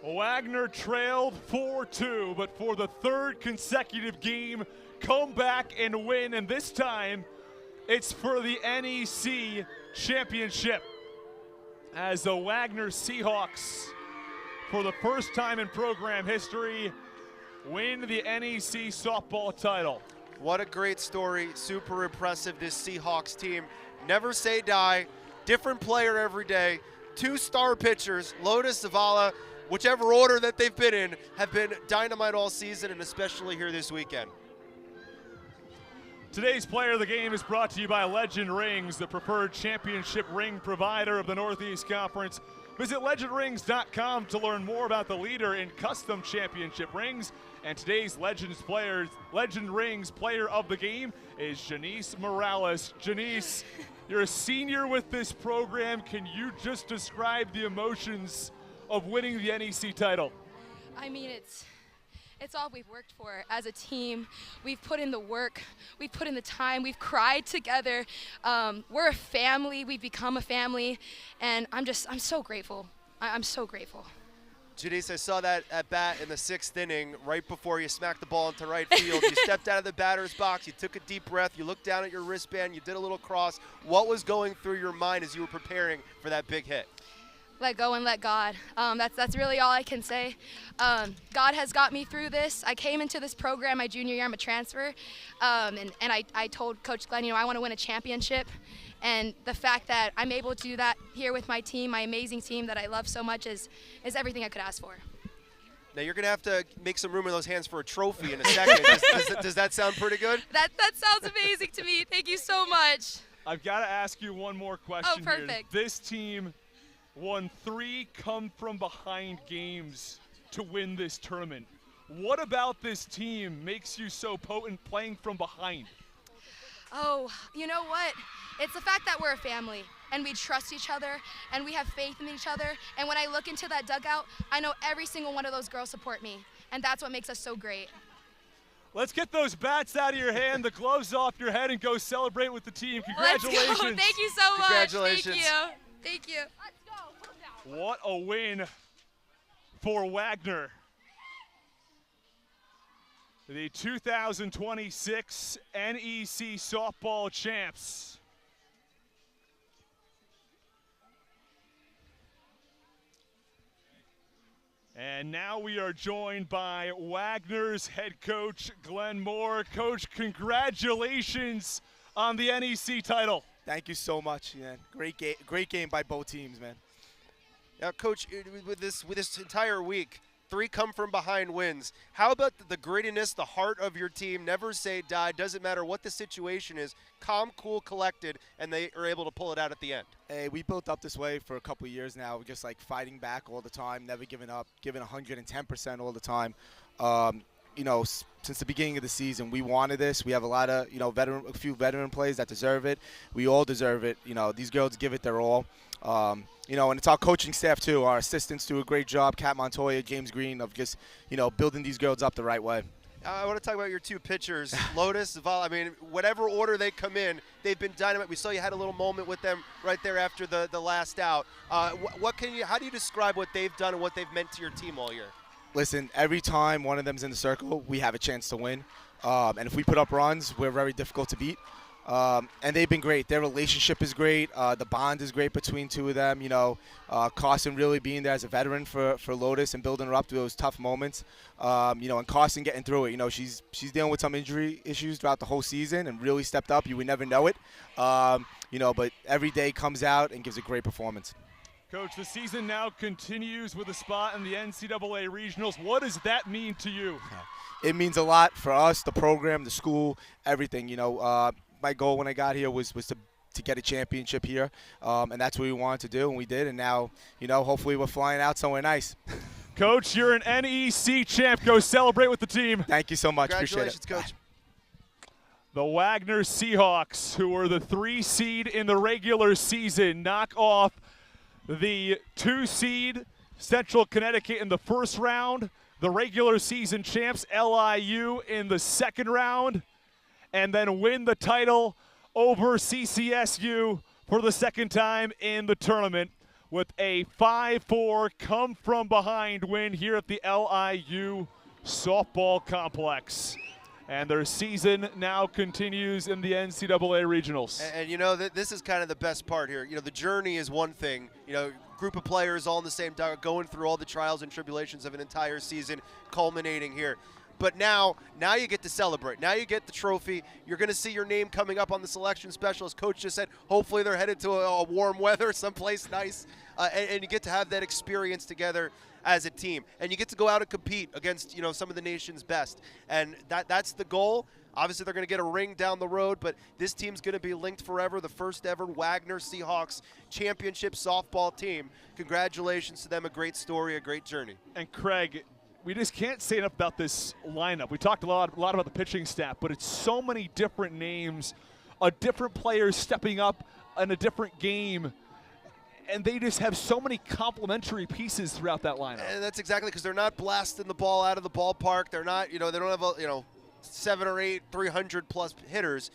Wagner trailed 4-2, but for the 3rd consecutive game, come back and win, and this time it's for the NEC Championship. As the Wagner Seahawks, for the first time in program history, win the NEC softball title. What a great story, super impressive, this Seahawks team. Never say die, different player every day, 2 star pitchers, Lotus, Zavala, whichever order that they've been in, have been dynamite all season, and especially here this weekend. Today's player of the game is brought to you by Legend Rings, the preferred championship ring provider of the Northeast Conference. Visit legendrings.com to learn more about the leader in custom championship rings. And today's Legend Rings player of the game is Janice Morales. Janice, you're a senior with this program. Can you just describe the emotions of winning the NEC title? I mean, it's all we've worked for as a team. We've put in the work, we've put in the time, we've cried together. We're a family, we've become a family, and I'm so grateful I'm so grateful. Janice, I saw that at bat in the 6th inning, right before you smacked the ball into right field. You stepped out of the batter's box, you took a deep breath, you looked down at your wristband, you did a little cross. What was going through your mind as you were preparing for that big hit? Let go and let God. That's really all I can say. God has got me through this. I came into this program my junior year. I'm a transfer, and I told Coach Glenn, I want to win a championship. And the fact that I'm able to do that here with my team, my amazing team that I love so much, is everything I could ask for. Now you're going to have to make some room in those hands for a trophy in a second. Does that sound pretty good? That sounds amazing to me. Thank you so much. I've got to ask you one more question. Oh, perfect. Here. This team won 3 come-from-behind games to win this tournament. What about this team makes you so potent playing from behind? Oh, you know what? It's the fact that we're a family, and we trust each other, and we have faith in each other. And when I look into that dugout, I know every single one of those girls support me, and that's what makes us so great. Let's get those bats out of your hand, the gloves off your head, and go celebrate with the team. Congratulations. Let's go. Thank you so much. Congratulations. Thank you. Thank you. Let's go. What a win for Wagner. The 2026 NEC softball champs. And now we are joined by Wagner's head coach, Glenn Moore. Coach, congratulations on the NEC title. Thank you so much, man. Great game by both teams, man. Now, Coach, with this entire week, 3 come-from-behind wins. How about the grittiness, the heart of your team? Never say die. Doesn't matter what the situation is. Calm, cool, collected, and they are able to pull it out at the end. Hey, we built up this way for a couple of years now, just like fighting back all the time, never giving up, giving 110% all the time. Since the beginning of the season, we wanted this. We have a lot of, a few veteran players that deserve it. We all deserve it. These girls give it their all. And it's our coaching staff too. Our assistants do a great job. Kat Montoya, James Green, of just, building these girls up the right way. I want to talk about your 2 pitchers, Lotus, Val. I mean, whatever order they come in, they've been dynamite. We saw you had a little moment with them right there after the last out. How do you describe what they've done and what they've meant to your team all year? Listen, every time one of them's in the circle, we have a chance to win. And if we put up runs, we're very difficult to beat. And they've been great. Their relationship is great. The bond is great between 2 of them. Carson really being there as a veteran for Lotus and building her up through those tough moments. And Carson getting through it. She's dealing with some injury issues throughout the whole season and really stepped up. You would never know it. But every day comes out and gives a great performance. Coach, the season now continues with a spot in the NCAA regionals. What does that mean to you? It means a lot for us, the program, the school, everything. My goal when I got here was to get a championship here, and that's what we wanted to do, and we did. And now, hopefully we're flying out somewhere nice. Coach, you're an NEC champ. Go celebrate with the team. Thank you so much. Appreciate it. Congratulations, Coach. The Wagner Seahawks, who were the 3 seed in the regular season, knock off the 2 seed Central Connecticut in the first round, the regular season champs LIU in the second round, and then win the title over CCSU for the second time in the tournament with a 5-4 come-from-behind win here at the LIU softball complex. And their season now continues in the NCAA regionals. And this is kind of the best part here. The journey is one thing. Group of players all in the same time, going through all the trials and tribulations of an entire season, culminating here. But now you get to celebrate. Now you get the trophy. You're going to see your name coming up on the selection special. As Coach just said, hopefully they're headed to a warm weather, someplace nice. And you get to have that experience together as a team. And you get to go out and compete against, some of the nation's best. And that's the goal. Obviously, they're going to get a ring down the road, but this team's going to be linked forever. The first ever Wagner Seahawks championship softball team. Congratulations to them. A great story, a great journey. And Craig, we just can't say enough about this lineup. We talked a lot about the pitching staff, but it's so many different names, different players stepping up in a different game, and they just have so many complementary pieces throughout that lineup. And that's exactly because they're not blasting the ball out of the ballpark. They're not, they don't have 7 or 8 300-plus hitters.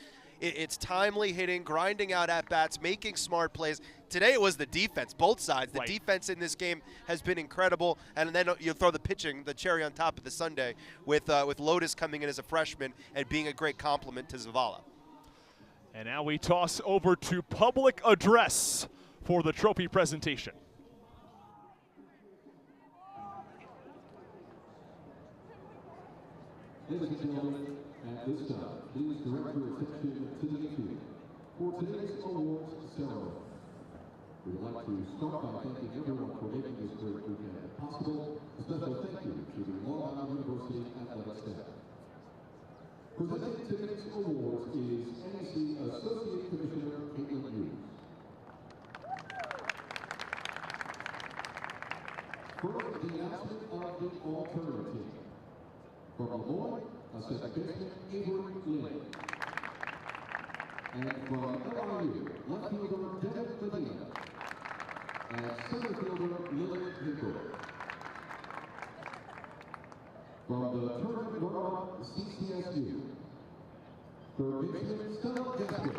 It's timely hitting, grinding out at-bats, making smart plays. Today it was the defense, both sides. The defense in this game has been incredible, and then you throw the pitching, the cherry on top of the sundae, with Lotus coming in as a freshman and being a great compliment to Zavala. And now we toss over to public address for the trophy presentation. Ladies and gentlemen, at this time, please direct your attention to the field for today's awards ceremony. We would like to start by thanking everyone for making this great weekend possible. A special thank you to the Long Island University athletic staff. Presenting today's awards is NEC Associate Commissioner Caitlin Hughes. First, the announcement of the all-tournament team. From Lemoyne, a second baseman, Avery Lynn. And from LIU, left fielder Devin Medina. And center fielder Lily Hinkle. From the tournament runner-up CCSU, third baseman Stella Gaskin.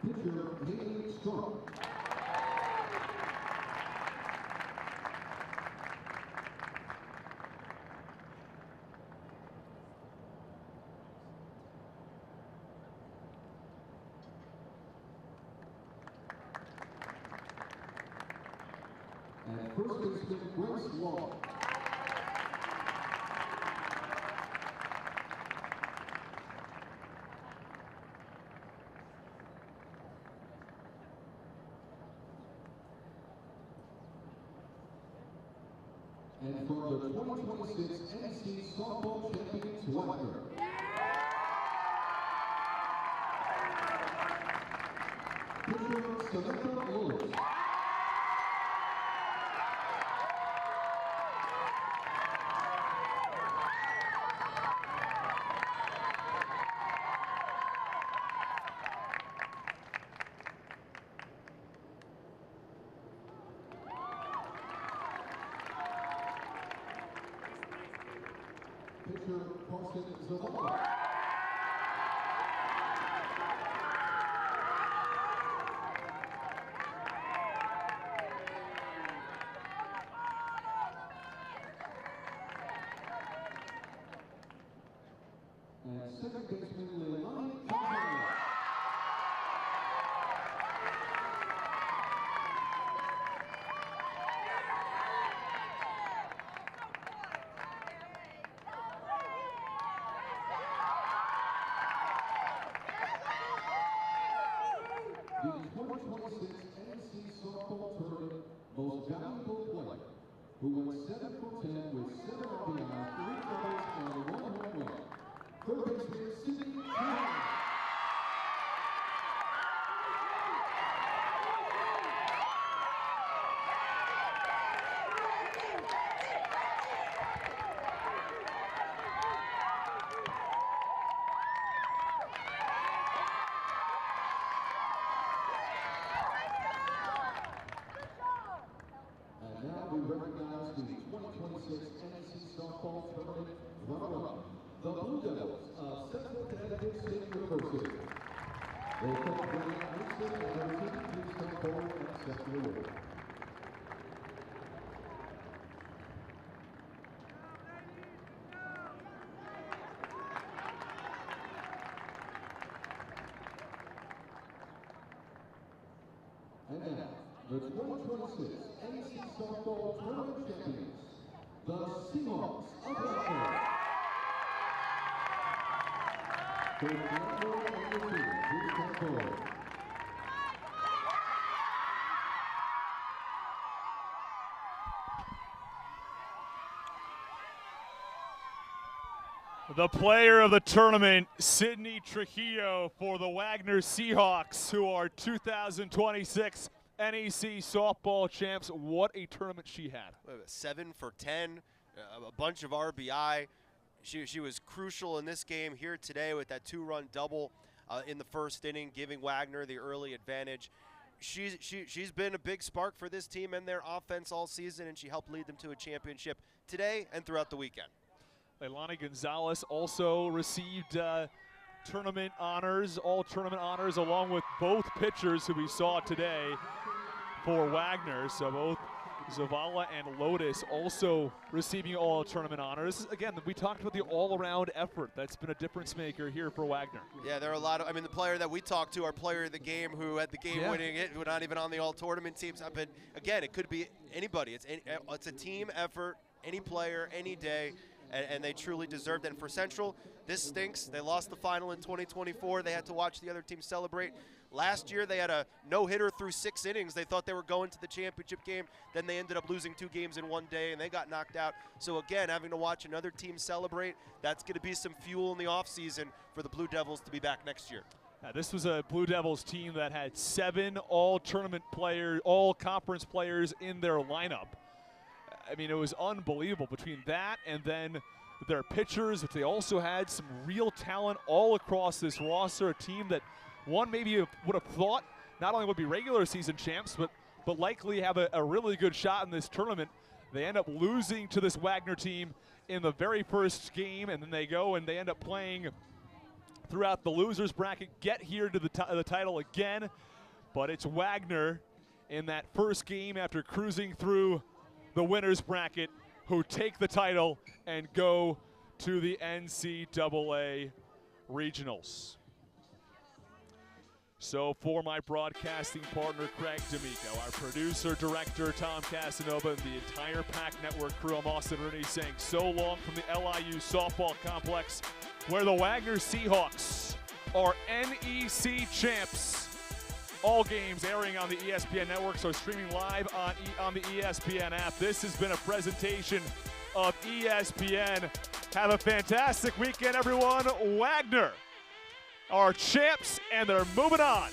Pitcher Haley Strong. And first baseman Grace Long. And from the 2026 NEC Softball Champions, Wagner. Pitcher Samantha Lewis. Pitcher Carson Zavala. And second baseman Leilani Campbell. The 2026 NEC Softball Tournament Most Valuable Player, who went 7 for 10 with 7 RBIs, 3 doubles, and 1 home run. Third baseman Sidney Campbell. And now we recognize the 2026 NEC Softball Tournament runner-up, the Blue Devils of Central Connecticut State University. Will coach Brian Einstein and their team please come forward and accept the award. And now, the 2026 NEC Softball Tournament Champions, the Seahawks of Wagner. Coach Wagner and your team, please come forward. The player of the tournament, Sydney Trujillo for the Wagner Seahawks, who are 2026 NEC softball champs. What a tournament she had. 7 for 10, a bunch of RBI. She was crucial in this game here today with that 2-run double. in the first inning, giving Wagner the early advantage. She's been a big spark for this team and their offense all season, and she helped lead them to a championship today and throughout the weekend. Leilani Gonzalez also received tournament honors, all tournament honors, along with both pitchers who we saw today for Wagner. So both Zavala and Lotus also receiving all tournament honors. Again, we talked about the all-around effort. That's been a difference maker here for Wagner. Yeah, there are a lot of, I mean, the player that we talked to, our player of the game who had the game-winning hit, who not even on the all-tournament teams. But again, it could be anybody. It's a team effort, any player, any day. And they truly deserved it. And for Central, this stinks. They lost the final in 2024. They had to watch the other team celebrate. Last year, they had a no-hitter through 6 innings. They thought they were going to the championship game. Then they ended up losing 2 games in one day, and they got knocked out. So, again, having to watch another team celebrate, that's going to be some fuel in the offseason for the Blue Devils to be back next year. This was a Blue Devils team that had 7 all-tournament players, all-conference players in their lineup. I mean, it was unbelievable between that and then their pitchers, but they also had some real talent all across this roster, a team that one maybe would have thought not only would be regular season champs, but likely have a really good shot in this tournament. They end up losing to this Wagner team in the very first game, and then they go and they end up playing throughout the losers bracket, get here to the title again, but it's Wagner in that first game after cruising through the winners bracket who take the title and go to the NCAA regionals. So for my broadcasting partner, Craig D'Amico, our producer, director, Tom Casanova, and the entire PAC Network crew, I'm Austin Rooney saying so long from the LIU softball complex, where the Wagner Seahawks are NEC champs. All games airing on the ESPN network, so streaming live on the ESPN app. This has been a presentation of ESPN. Have a fantastic weekend, everyone. Wagner are champs, and they're moving on.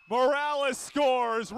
Morales scores.